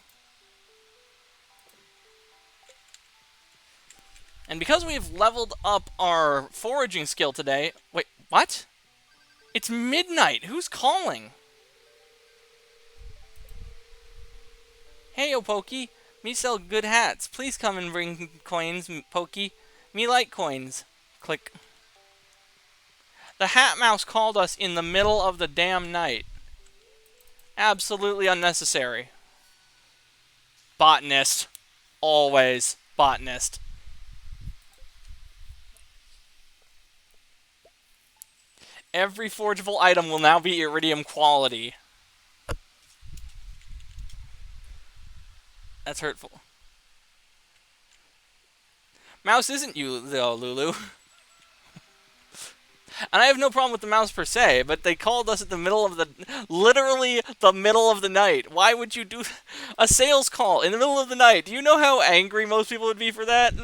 S1: And because we've leveled up our foraging skill today... Wait, what? It's midnight. Who's calling? Hey, yo, Pokey. Me sell good hats. Please come and bring coins, Pokey. Me like coins. Click. The Hat Mouse called us in the middle of the damn night. Absolutely unnecessary. Botanist. Always botanist. Every forgeable item will now be iridium quality. That's hurtful. Mouse isn't you, though, Lulu. And I have no problem with the mouse per se, but they called us at the middle of the... Literally the middle of the night. Why would you do a sales call in the middle of the night? Do you know how angry most people would be for that?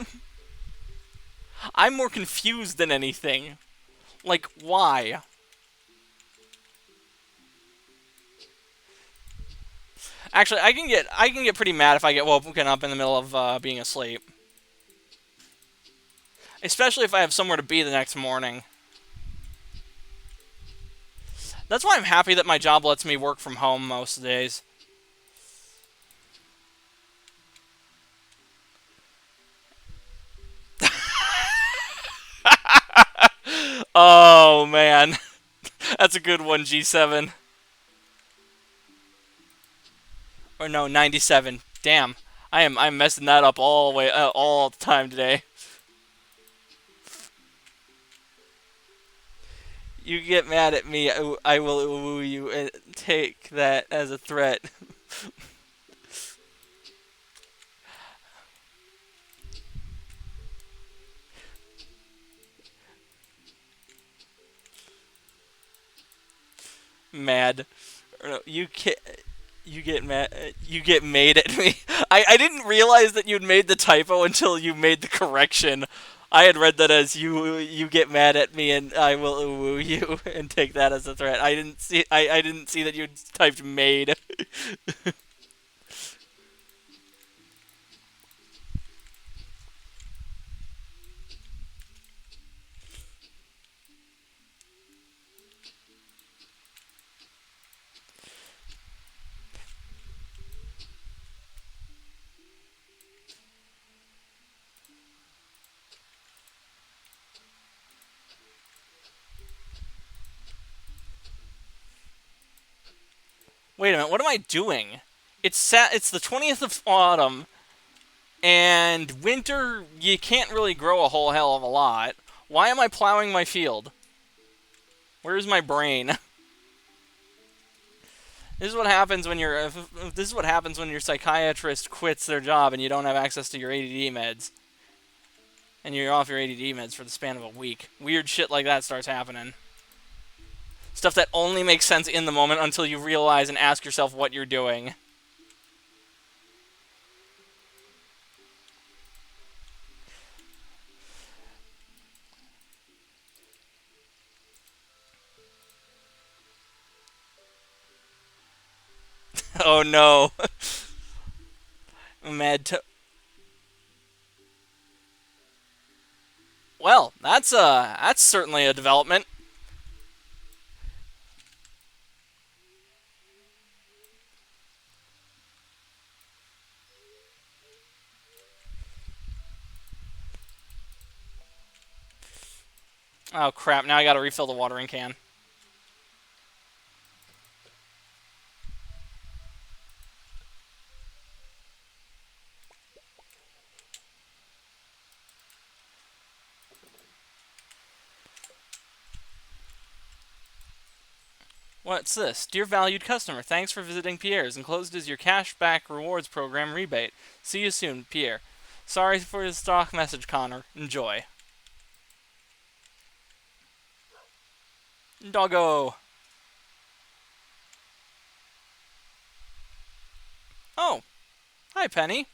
S1: I'm more confused than anything. Like, why? Actually, I can get pretty mad if I get woken up in the middle of being asleep. Especially if I have somewhere to be the next morning. That's why I'm happy that my job lets me work from home most days. Oh, man. That's a good one, G7. Or no, 97. Damn. I'm messing that up all the way all the time today. You get mad at me, I will woo you and take that as a threat. Mad. Or no, you get mad. You get made at me. I didn't realize that you'd made the typo until you made the correction. I had read that as you get mad at me and I will woo you and take that as a threat. I didn't see that you typed made. Wait a minute, what am I doing? It's the 20th of autumn, and winter, you can't really grow a whole hell of a lot. Why am I plowing my field? Where's my brain? This is what happens when this is what happens when your psychiatrist quits their job and you don't have access to your ADD meds. And you're off your ADD meds for the span of a week. Weird shit like that starts happening. Stuff that only makes sense in the moment until you realize and ask yourself what you're doing. Oh no. Mad to Well, that's certainly a development. Oh crap, now I gotta refill the watering can. What's this? Dear valued customer, thanks for visiting Pierre's. Enclosed is your cashback rewards program rebate. See you soon, Pierre. Sorry for the stock message, Connor. Enjoy. Doggo. Oh, hi, Penny.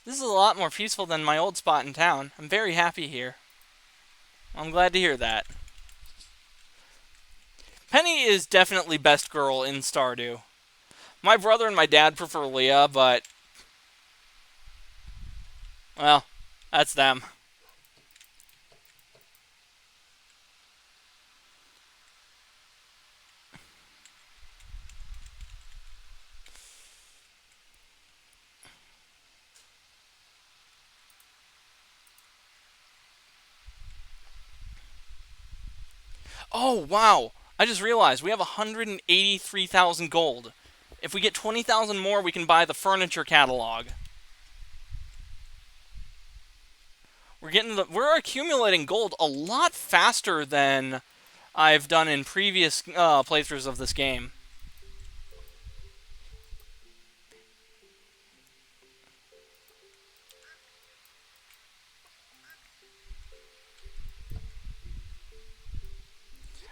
S1: This is a lot more peaceful than my old spot in town. I'm very happy here. I'm glad to hear that. Penny is definitely best girl in Stardew. My brother and my dad prefer Leah, but... well, that's them. Oh, wow. I just realized we have 183,000 gold. If we get 20,000 more, we can buy the furniture catalog. We're accumulating gold a lot faster than I've done in previous playthroughs of this game.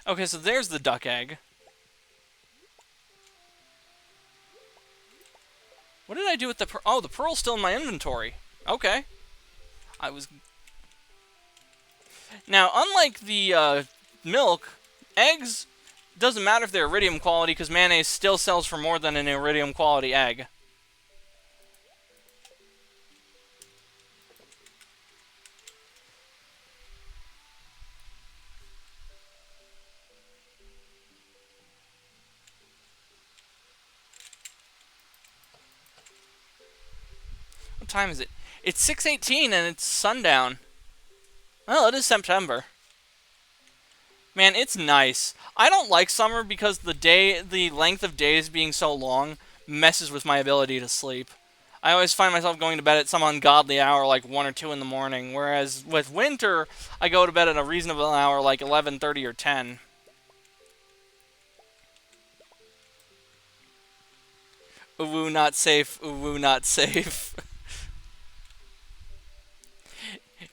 S1: Okay, so there's the duck egg. What did I do with the pearl? Oh, the pearl's still in my inventory. Okay. I was... Now, unlike the milk, eggs, doesn't matter if they're iridium quality, because mayonnaise still sells for more than an iridium quality egg. What time is it? It's 6:18 and it's sundown. Well, it is September. Man, it's nice. I don't like summer because the length of days being so long messes with my ability to sleep. I always find myself going to bed at some ungodly hour like 1 or 2 in the morning, whereas with winter, I go to bed at a reasonable hour like 11:30 or 10. Ooh, not safe. Ooh, not safe.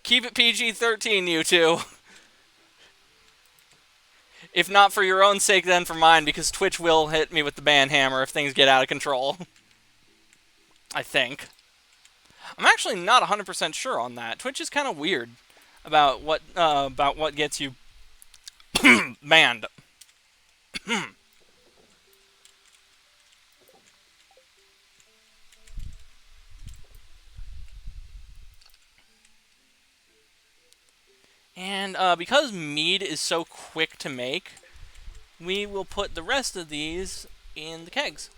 S1: Keep it PG-13, you two. If not for your own sake, then for mine, because Twitch will hit me with the ban hammer if things get out of control. I think. I'm actually not 100% sure on that. Twitch is kind of weird about what gets you banned. And because mead is so quick to make, we will put the rest of these in the kegs.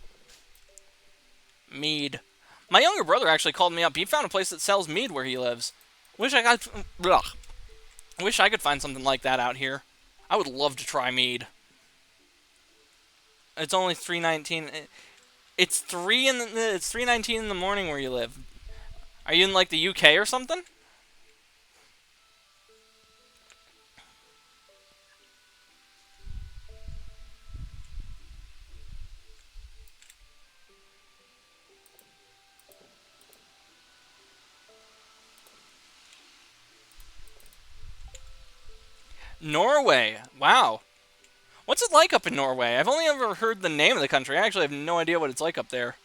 S1: Mead. My younger brother actually called me up. He found a place that sells mead where he lives. Wish I could find something like that out here. I would love to try mead. It's only 3:19. It's 3:19 in the morning where you live. Are you in like the UK or something? Norway. Wow. What's it like up in Norway? I've only ever heard the name of the country. I actually have no idea what it's like up there.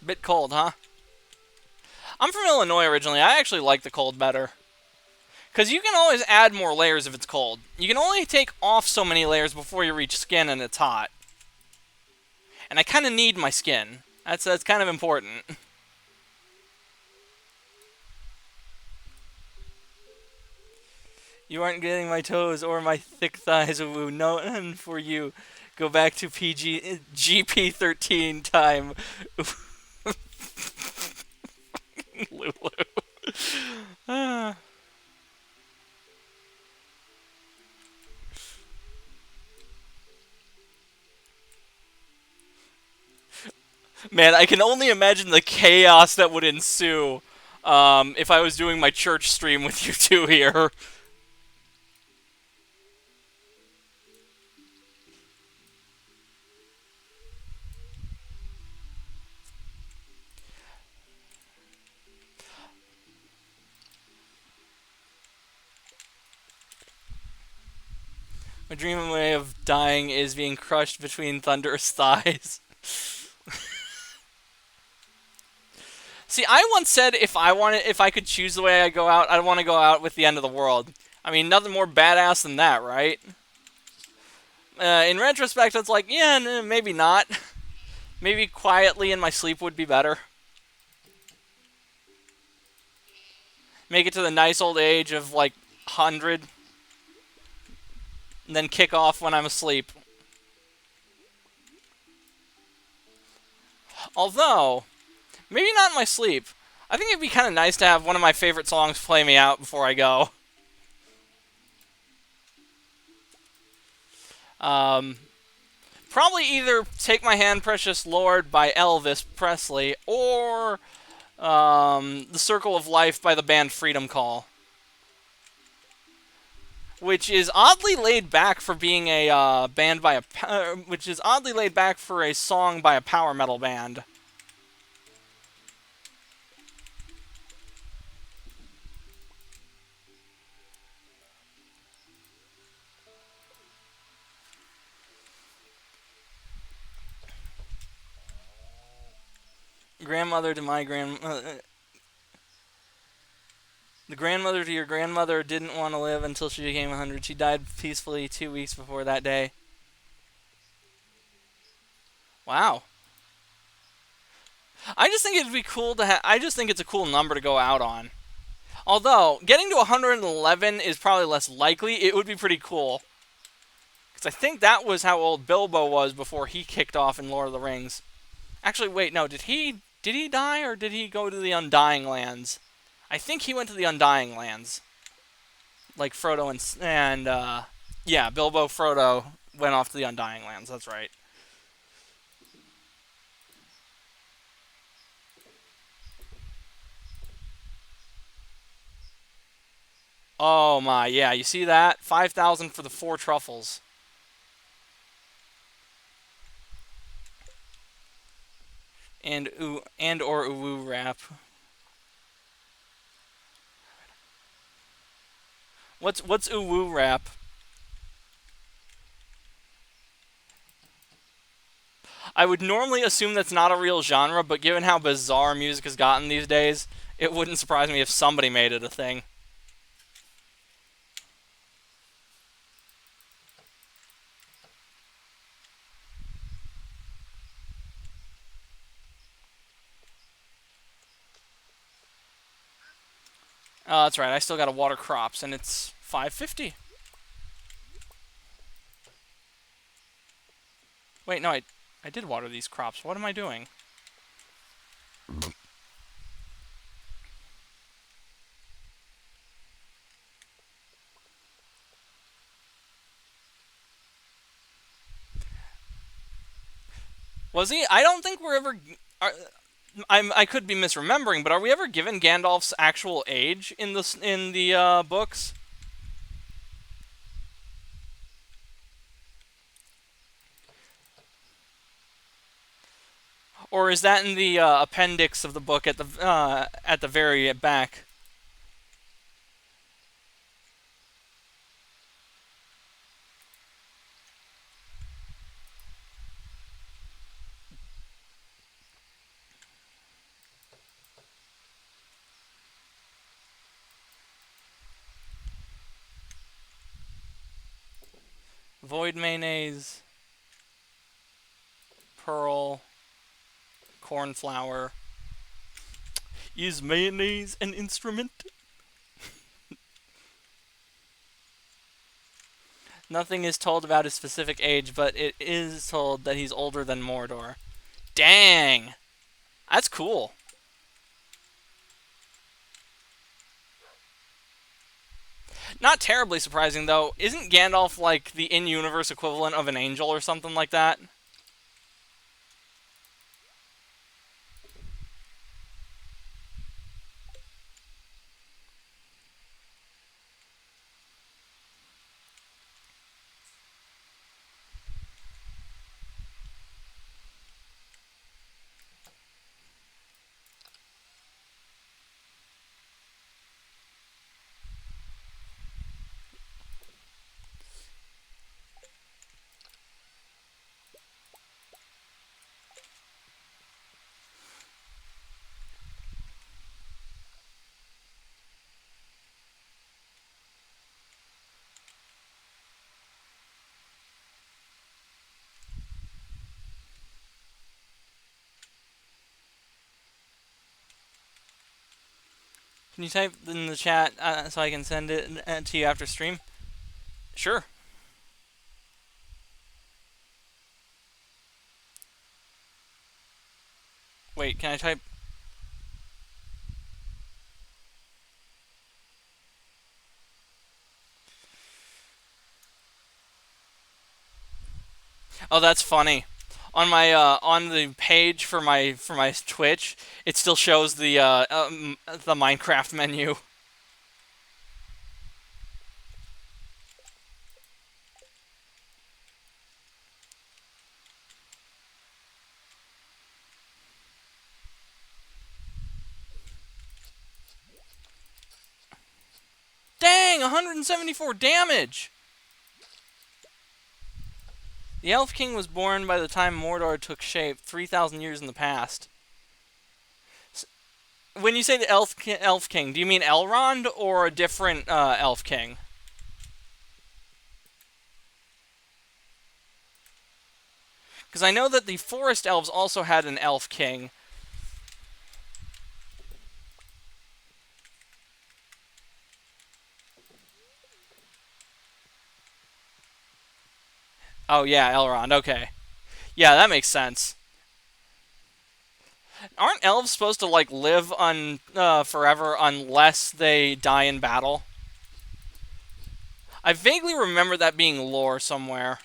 S1: Bit cold, huh? I'm from Illinois originally. I actually like the cold better. Because you can always add more layers if it's cold. You can only take off so many layers before you reach skin and it's hot. And I kind of need my skin. That's kind of important. You aren't getting my toes or my thick thighs. Ooh, no, none for you. Go back to GP13 time. Lulu. Ah. Man, I can only imagine the chaos that would ensue if I was doing my church stream with you two here. My dream way of dying is being crushed between thunderous thighs. See, I once said if I could choose the way I go out, I'd want to go out with the end of the world. I mean, nothing more badass than that, right? In retrospect, it's like, yeah, maybe not. Maybe quietly in my sleep would be better. Make it to the nice old age of, like, 100. And then kick off when I'm asleep. Although, maybe not in my sleep. I think it'd be kind of nice to have one of my favorite songs play me out before I go. Probably either Take My Hand, Precious Lord by Elvis Presley or The Circle of Life by the band Freedom Call. Which is oddly laid back for being a band by a... which is oddly laid back for a song by a power metal band. Grandmother to my the grandmother to your grandmother didn't want to live until she became 100. She died peacefully 2 weeks before that day. Wow. I just think it'd be cool to have... I just think it's a cool number to go out on. Although, getting to 111 is probably less likely. It would be pretty cool. Because I think that was how old Bilbo was before he kicked off in Lord of the Rings. Actually, wait, no. Did he die or did he go to the Undying Lands? I think he went to the Undying Lands. Like Frodo and yeah, Bilbo, Frodo went off to the Undying Lands. That's right. Oh my, yeah, you see that? 5,000 for the 4 truffles. And or uwu wrap. What's uwu rap? I would normally assume that's not a real genre, but given how bizarre music has gotten these days, it wouldn't surprise me if somebody made it a thing. Oh, that's right. I still gotta water crops, and it's 550. Wait, no, I did water these crops. What am I doing? Was he? I don't think we're ever. Are, I could be misremembering, but are we ever given Gandalf's actual age in the books? Or is that in the appendix of the book at the very back? Void mayonnaise, pearl, cornflower. Is mayonnaise an instrument? Nothing is told about his specific age, but it is told that he's older than Mordor. Dang! That's cool. Not terribly surprising, though. Isn't Gandalf like the in-universe equivalent of an angel or something like that? Can you type in the chat so I can send it to you after stream? Sure. Wait, can I type? Oh, that's funny. On the page for my Twitch, it still shows the Minecraft menu. Dang, 174 damage. The Elf King was born by the time Mordor took shape, 3,000 years in the past. When you say the Elf King, do you mean Elrond or a different Elf King? Because I know that the Forest Elves also had an Elf King. Oh yeah, Elrond. Okay. Yeah, that makes sense. Aren't elves supposed to like live on forever unless they die in battle? I vaguely remember that being lore somewhere.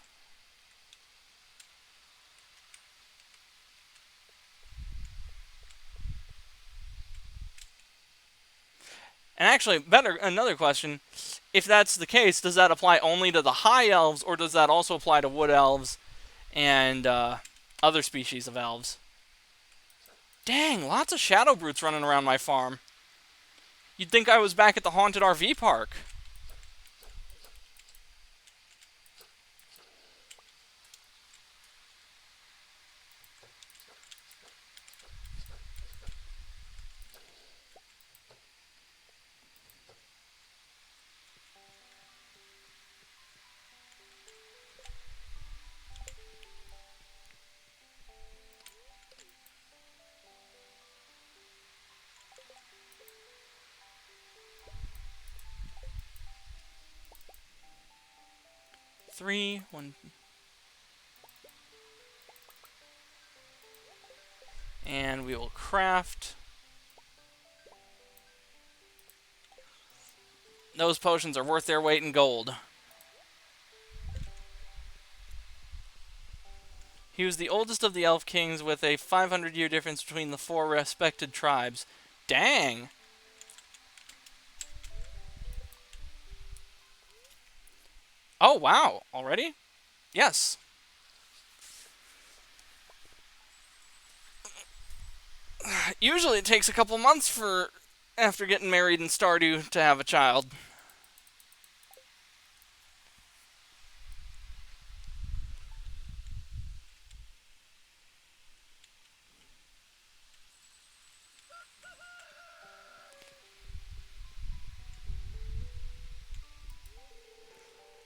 S1: And actually, another question: if that's the case, does that apply only to the high elves, or does that also apply to wood elves and other species of elves? Dang, lots of shadow brutes running around my farm. You'd think I was back at the haunted RV park. 3, 1, and we will craft. Those potions are worth their weight in gold. He was the oldest of the Elf Kings with a 500-year difference between the 4 respected tribes. Dang! Oh, wow. Already? Yes. Usually it takes a couple months for after getting married in Stardew to have a child.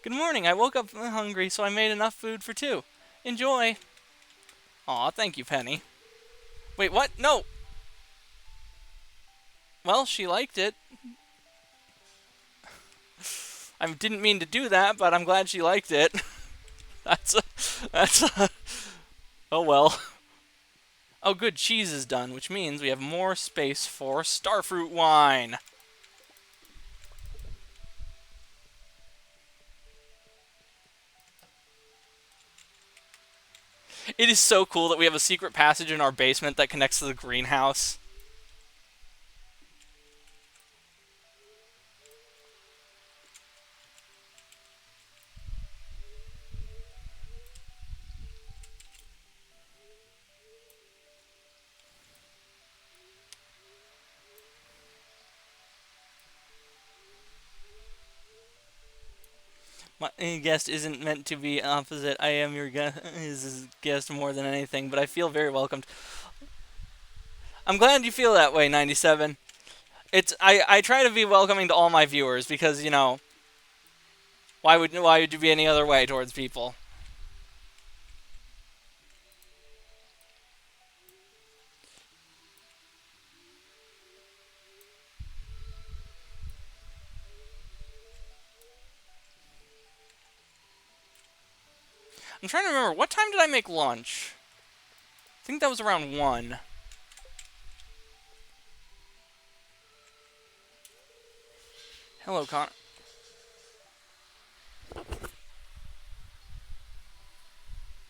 S1: Good morning. I woke up hungry, so I made enough food for 2. Enjoy. Aw, thank you, Penny. Wait, what? No! Well, she liked it. I didn't mean to do that, but I'm glad she liked it. that's a... Oh well. Oh good, cheese is done, which means we have more space for starfruit wine. It is so cool that we have a secret passage in our basement that connects to the greenhouse. My guest isn't meant to be opposite. I am your guest more than anything, but I feel very welcomed. I'm glad you feel that way, 97. I try to be welcoming to all my viewers because, you know, why would you be any other way towards people? I'm trying to remember, what time did I make lunch? I think that was around 1. Hello, Connor.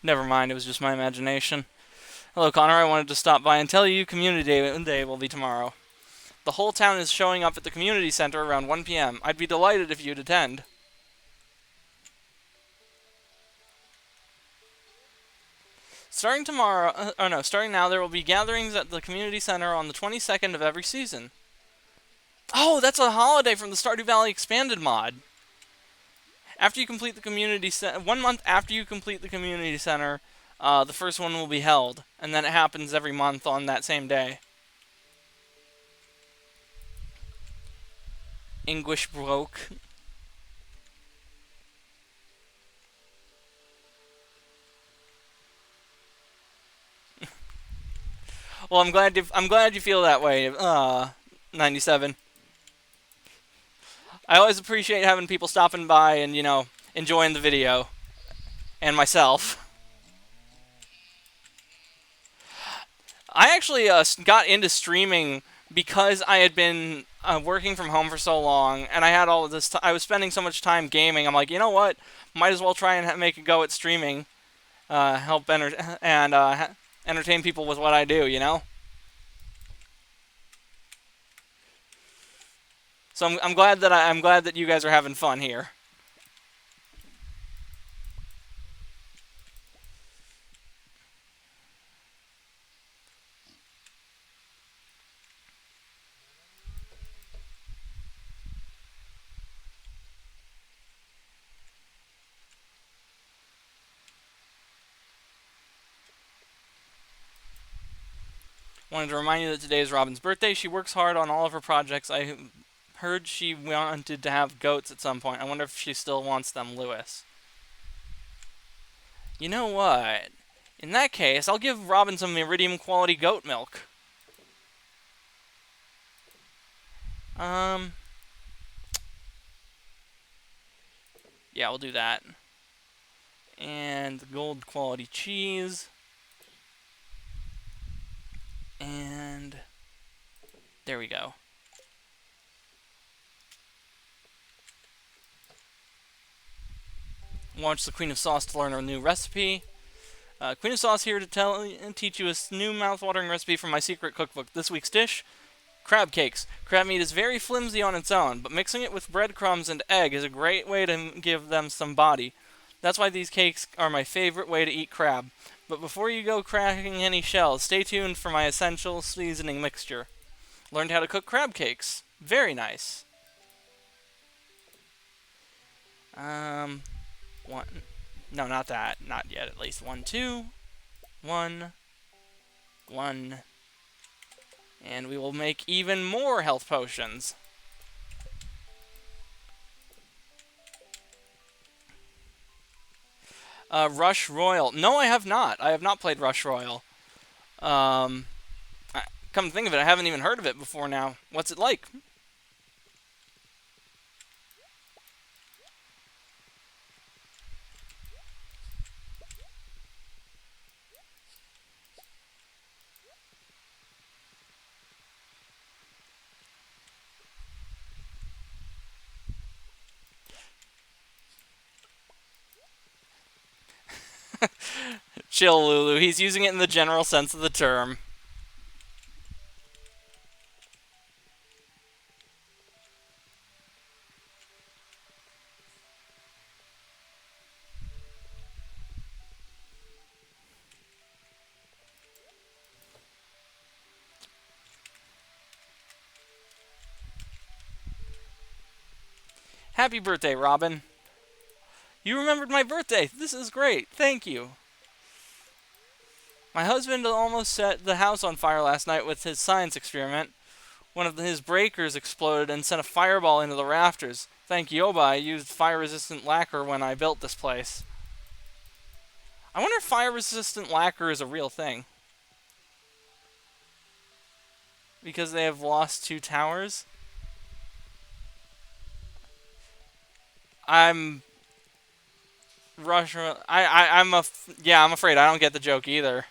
S1: Never mind, it was just my imagination. Hello, Connor. I wanted to stop by and tell you Community Day will be tomorrow. The whole town is showing up at the community center around 1 p.m. I'd be delighted if you'd attend. Starting now, there will be gatherings at the community center on the 22nd of every season. Oh, that's a holiday from the Stardew Valley Expanded mod. After you complete the community center, 1 month after you complete the community center, the first one will be held, and then it happens every month on that same day. English broke. Well, I'm glad you feel that way. 97. I always appreciate having people stopping by and, you know, enjoying the video. And myself. I actually got into streaming because I had been working from home for so long, and I had all of this. I was spending so much time gaming. I'm like, you know what? Might as well try and make a go at streaming, help entertain people with what I do. You know. So I'm glad that I'm glad that you guys are having fun here. Wanted to remind you that today is Robin's birthday. She works hard on all of her projects. I heard she wanted to have goats at some point. I wonder if she still wants them, Lewis. You know what? In that case, I'll give Robin some iridium quality goat milk. Yeah, we'll do that. And the gold quality cheese. And there we go. Watch the Queen of Sauce to learn a new recipe. Queen of Sauce here to teach you a new mouth-watering recipe from my secret cookbook. This week's dish: crab cakes. Crab meat is very flimsy on its own, but mixing it with breadcrumbs and egg is a great way to give them some body. That's why these cakes are my favorite way to eat crab. But before you go cracking any shells, stay tuned for my essential seasoning mixture. Learned how to cook crab cakes. Very nice. One. No, not that. Not yet, at least. 1, 2. 1. 1. And we will make even more health potions. Rush Royal. No, I have not. I have not played Rush Royal. Come to think of it, I haven't even heard of it before now. What's it like? Chill, Lulu. He's using it in the general sense of the term. Happy birthday, Robin. You remembered my birthday. This is great. Thank you. My husband almost set the house on fire last night with his science experiment. One of his breakers exploded and sent a fireball into the rafters. Thank Yoba, I used fire-resistant lacquer when I built this place. I wonder if fire-resistant lacquer is a real thing. Because they have lost 2 towers? I'm I'm afraid I don't get the joke either.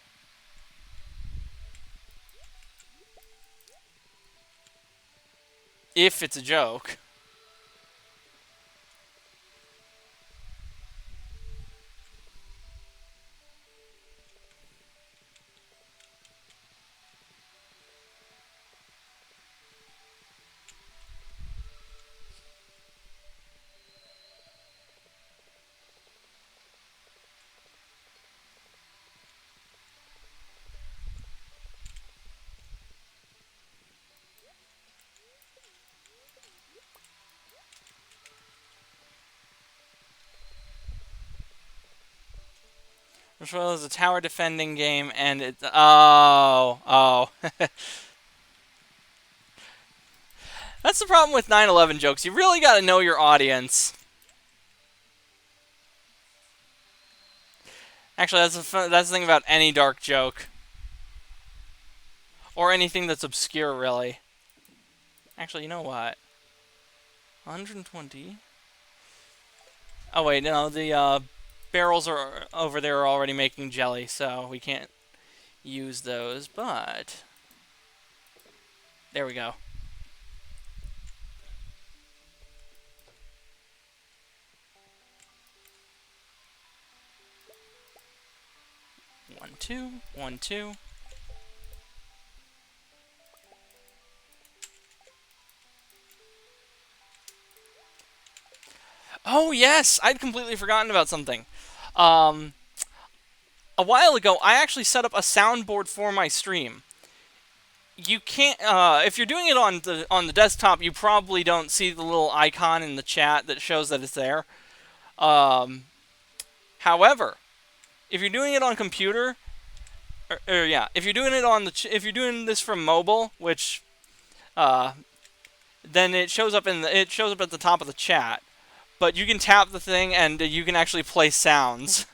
S1: If it's a joke. Which was a tower defending game, and it's... Oh. That's the problem with 9/11 jokes. You really gotta know your audience. Actually, that's the thing about any dark joke. Or anything that's obscure, really. Actually, you know what? 120. Oh, wait, no, the barrels are over there are already making jelly, so we can't use those, but... There we go. One, two, 1, 2. Oh, yes! I'd completely forgotten about something. A while ago, I actually set up a soundboard for my stream. You can't, if you're doing it on the desktop, you probably don't see the little icon in the chat that shows that it's there. However, if you're doing it on computer, if you're doing it on if you're doing this from mobile, which, then it shows up it shows up at the top of the chat. But you can tap the thing and you can actually play sounds.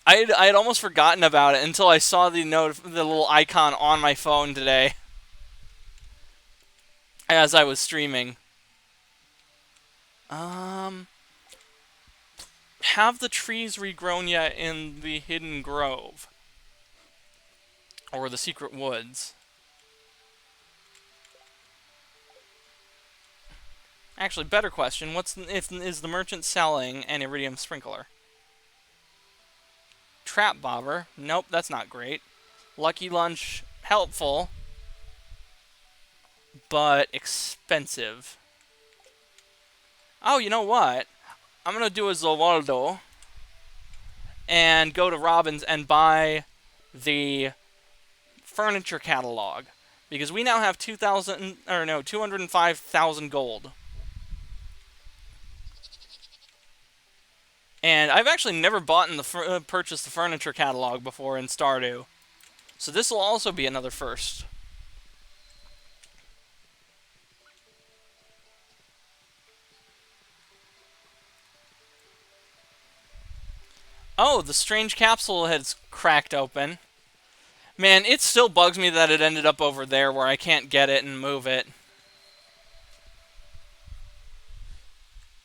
S1: I had almost forgotten about it until I saw the little icon on my phone today as I was streaming. Have the trees regrown yet in the Hidden Grove? Or the Secret Woods? Actually, better question. Is the merchant selling an iridium sprinkler? Trap bobber. Nope, that's not great. Lucky lunch. Helpful, but expensive. Oh, you know what? I'm going to do a Zolvaldo and go to Robbins and buy the furniture catalog. Because we now have 205,000 gold. And I've actually never bought purchased the furniture catalog before in Stardew. So this will also be another first. Oh, the strange capsule has cracked open. Man, it still bugs me that it ended up over there where I can't get it and move it.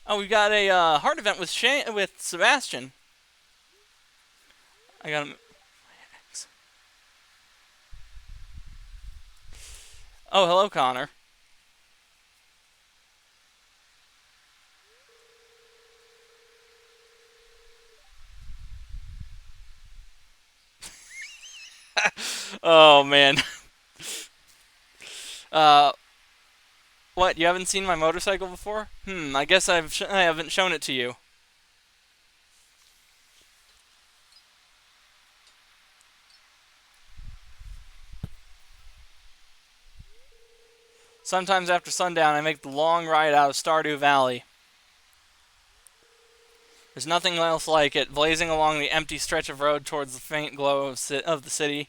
S1: Oh, we got a heart event with Sebastian. I got him. Oh, hello, Connor. Oh, man. uh, what? You haven't seen my motorcycle before? I guess I haven't shown it to you. Sometimes after sundown, I make the long ride out of Stardew Valley. There's nothing else like it, blazing along the empty stretch of road towards the faint glow of the city.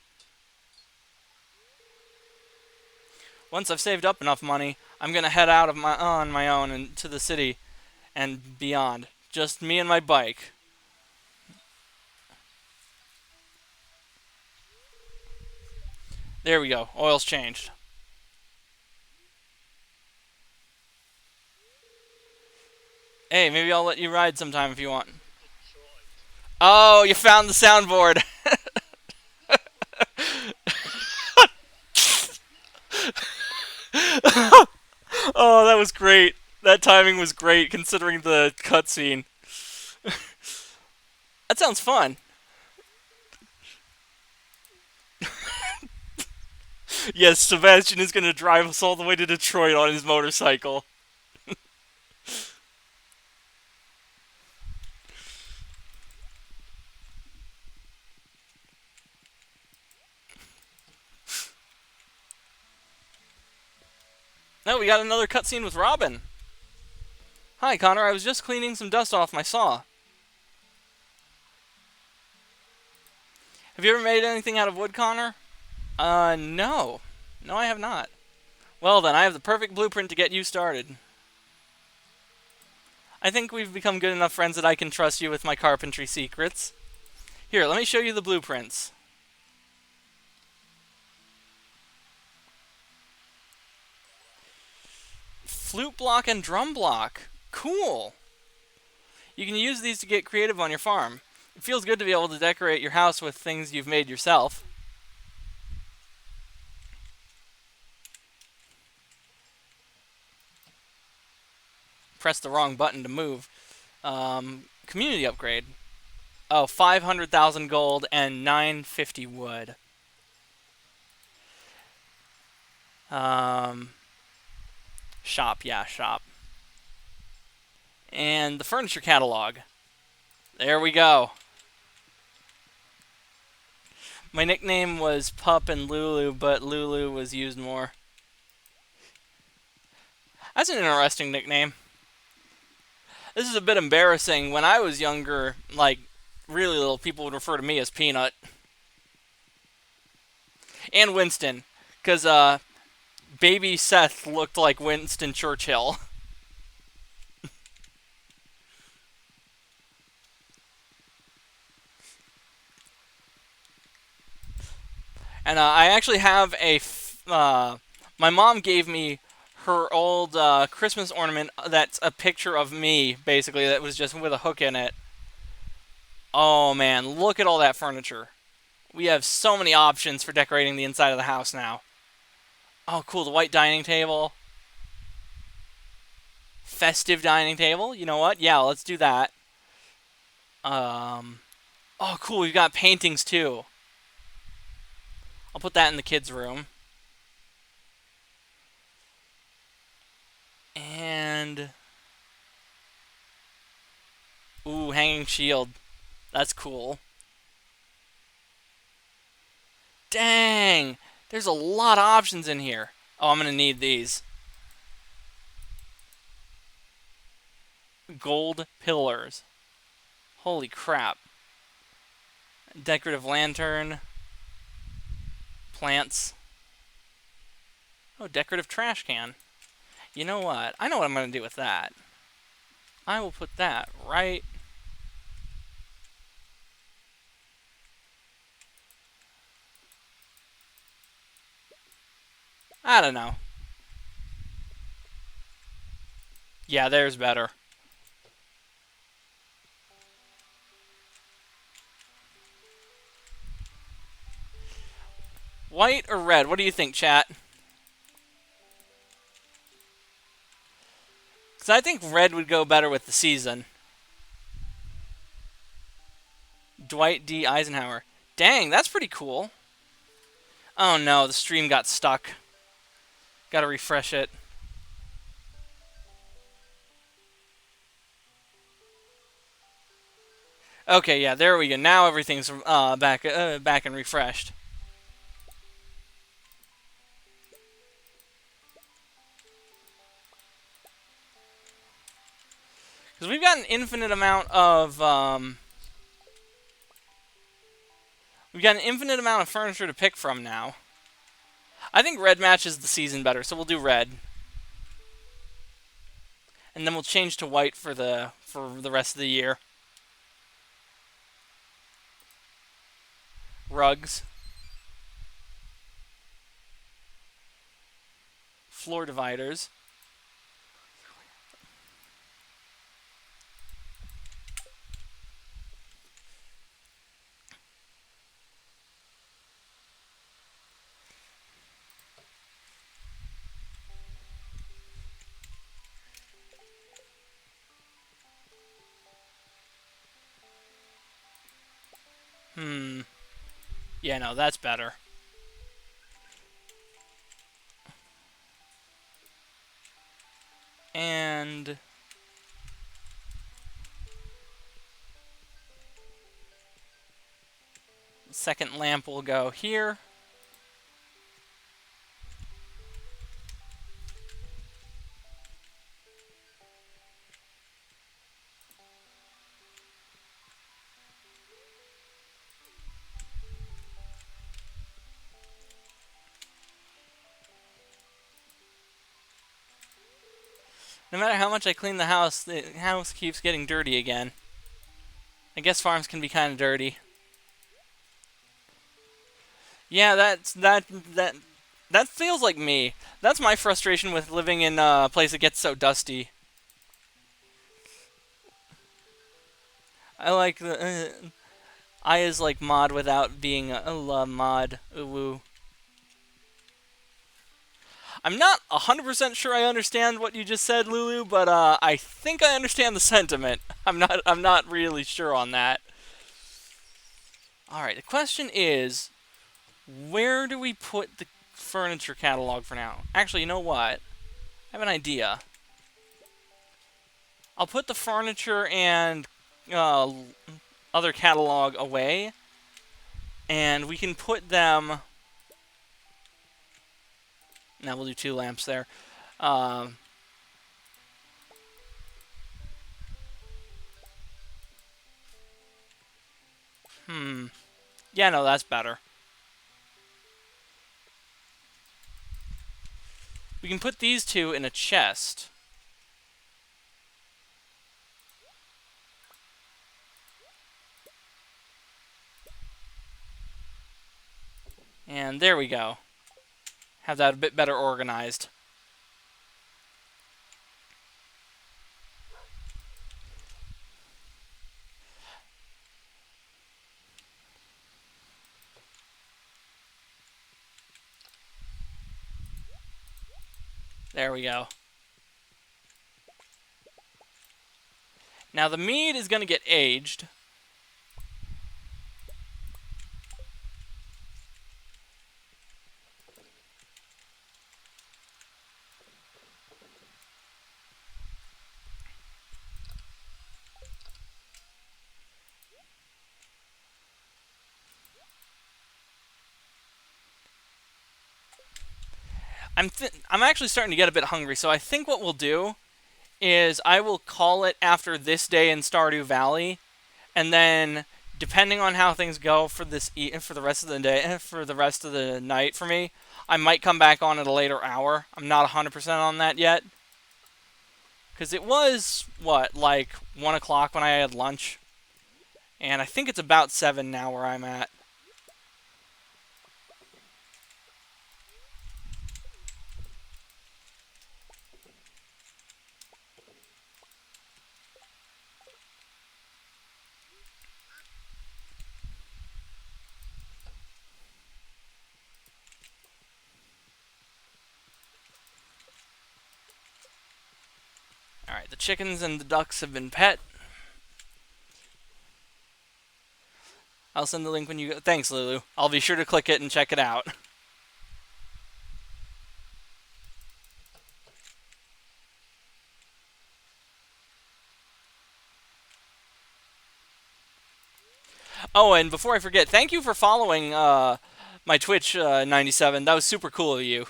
S1: Once I've saved up enough money, I'm gonna head out on my own and to the city and beyond. Just me and my bike. There we go. Oil's changed. Hey, maybe I'll let you ride sometime if you want. Oh, you found the soundboard. Oh, that was great. That timing was great considering the cutscene. That sounds fun. Yes, Sebastian is going to drive us all the way to Detroit on his motorcycle. No, we got another cutscene with Robin. Hi, Connor. I was just cleaning some dust off my saw. Have you ever made anything out of wood, Connor? No. No, I have not. Well, then, I have the perfect blueprint to get you started. I think we've become good enough friends that I can trust you with my carpentry secrets. Here, let me show you the blueprints. Flute block and drum block. Cool. You can use these to get creative on your farm. It feels good to be able to decorate your house with things you've made yourself. Press the wrong button to move. Community upgrade. Oh, 500,000 gold and 950 wood. Shop, yeah, shop. And the furniture catalog. There we go. My nickname was Pup and Lulu, but Lulu was used more. That's an interesting nickname. This is a bit embarrassing. When I was younger, like, really little, people would refer to me as Peanut. And Winston. Because, baby Seth looked like Winston Churchill. And I actually have my mom gave me her old Christmas ornament that's a picture of me, basically, that was just with a hook in it. Oh man, look at all that furniture. We have so many options for decorating the inside of the house now. Oh, cool, the white dining table. Festive dining table. You know what? Yeah, let's do that. Um, oh, cool, we've got paintings too. I'll put that in the kids' room. And ooh, hanging shield. That's cool. Dang! There's a lot of options in here. Oh, I'm gonna need these. Gold pillars. Holy crap. Decorative lantern. Plants. Oh, decorative trash can. You know what? I know what I'm gonna do with that. I will put that right. I don't know. Yeah, there's better. White or red? What do you think, chat? Because I think red would go better with the season. Dwight D. Eisenhower. Dang, that's pretty cool. Oh no, the stream got stuck. Gotta refresh it. Okay, yeah, there we go. Now everything's back and refreshed. Because we've got an infinite amount of we've got an infinite amount of furniture to pick from now. I think red matches the season better, so we'll do red. And then we'll change to white for the rest of the year. Rugs. Floor dividers. Yeah, no, that's better. And second lamp will go here. No matter how much I clean the house keeps getting dirty again. I guess farms can be kind of dirty. Yeah, that feels like me. That's my frustration with living in a place that gets so dusty. I like the I is like mod without being a mod. Woo. I'm not 100% sure I understand what you just said, Lulu, but I think I understand the sentiment. I'm not really sure on that. All right, the question is, where do we put the furniture catalog for now? Actually, you know what? I have an idea. I'll put the furniture and other catalog away, and we can put them. Now we'll do 2 lamps there. Yeah, no, that's better. We can put these 2 in a chest. And there we go. Have that a bit better organized. There we go. Now the mead is going to get aged. I'm actually starting to get a bit hungry, so I think what we'll do is I will call it after this day in Stardew Valley, and then depending on how things go for for the rest of the day, for the rest of the night for me, I might come back on at a later hour. I'm not 100% on that yet, because it was what, like 1 o'clock when I had lunch, and I think it's about 7 now where I'm at. Alright, the chickens and the ducks have been pet. I'll send the link when you go. Thanks, Lulu. I'll be sure to click it and check it out. Oh, and before I forget, thank you for following my Twitch 97. That was super cool of you.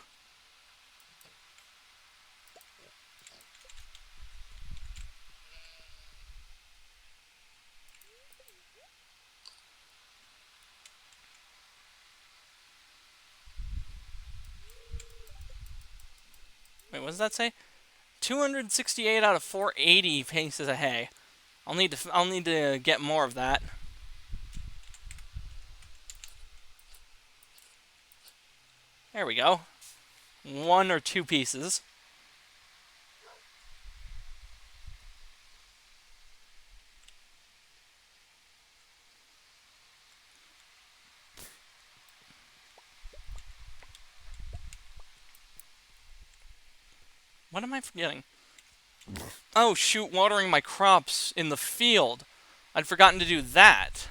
S1: Wait, what does that say? 268 out of 480 pieces of hay. I'll need to get more of that. There we go. 1 or 2 pieces. What am I forgetting? Oh, shoot, watering my crops in the field. I'd forgotten to do that.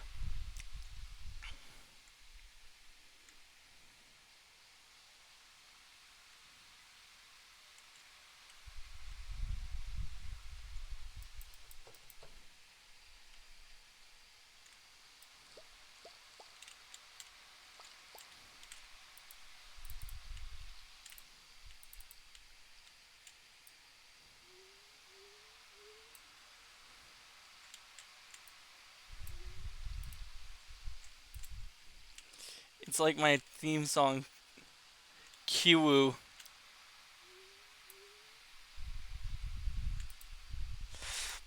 S1: It's like my theme song, Kiwoo.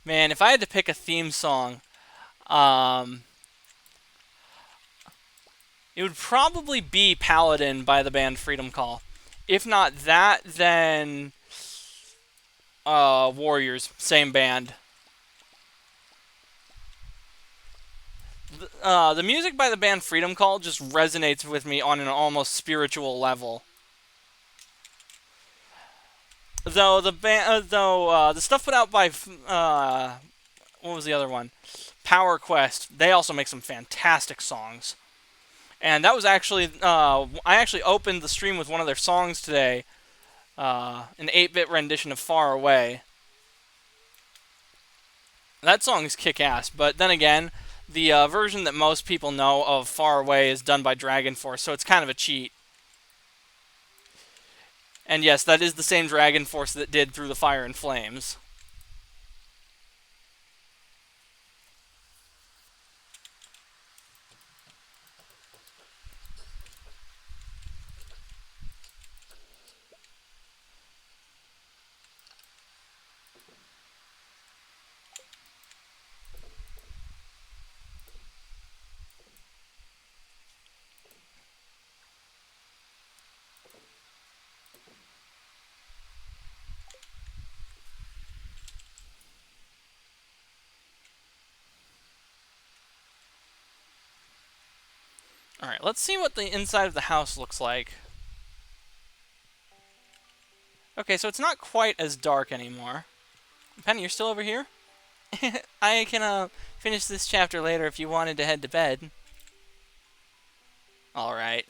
S1: Man, if I had to pick a theme song, it would probably be Paladin by the band Freedom Call. If not that, then Warriors, same band. The music by the band Freedom Call just resonates with me on an almost spiritual level. Though the stuff put out by what was the other one? Power Quest. They also make some fantastic songs. And that was actually I actually opened the stream with one of their songs today, an 8-bit rendition of Far Away. That song is kick-ass, but then again, the version that most people know of Far Away is done by Dragon Force, so it's kind of a cheat. And yes, that is the same Dragon Force that did Through the Fire and Flames. Alright, let's see what the inside of the house looks like. Okay, so it's not quite as dark anymore. Penny, you're still over here? I can finish this chapter later if you wanted to head to bed. Alright.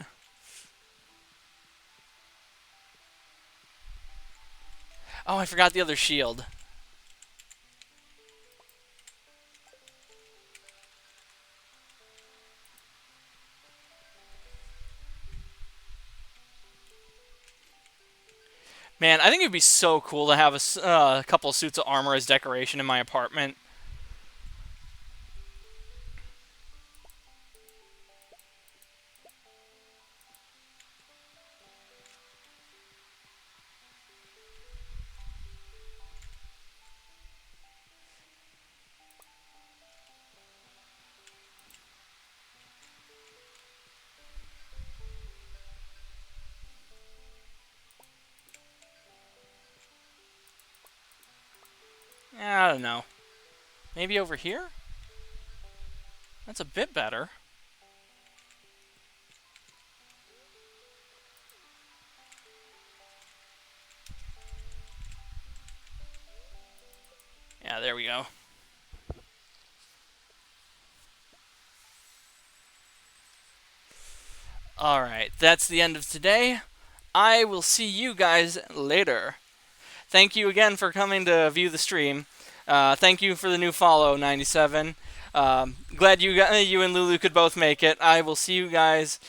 S1: Oh, I forgot the other shield. Man, I think it'd be so cool to have a couple of suits of armor as decoration in my apartment. I don't know. Maybe over here? That's a bit better. Yeah, there we go. Alright, that's the end of today. I will see you guys later. Thank you again for coming to view the stream. Thank you for the new follow, 97. Glad you and Lulu could both make it. I will see you guys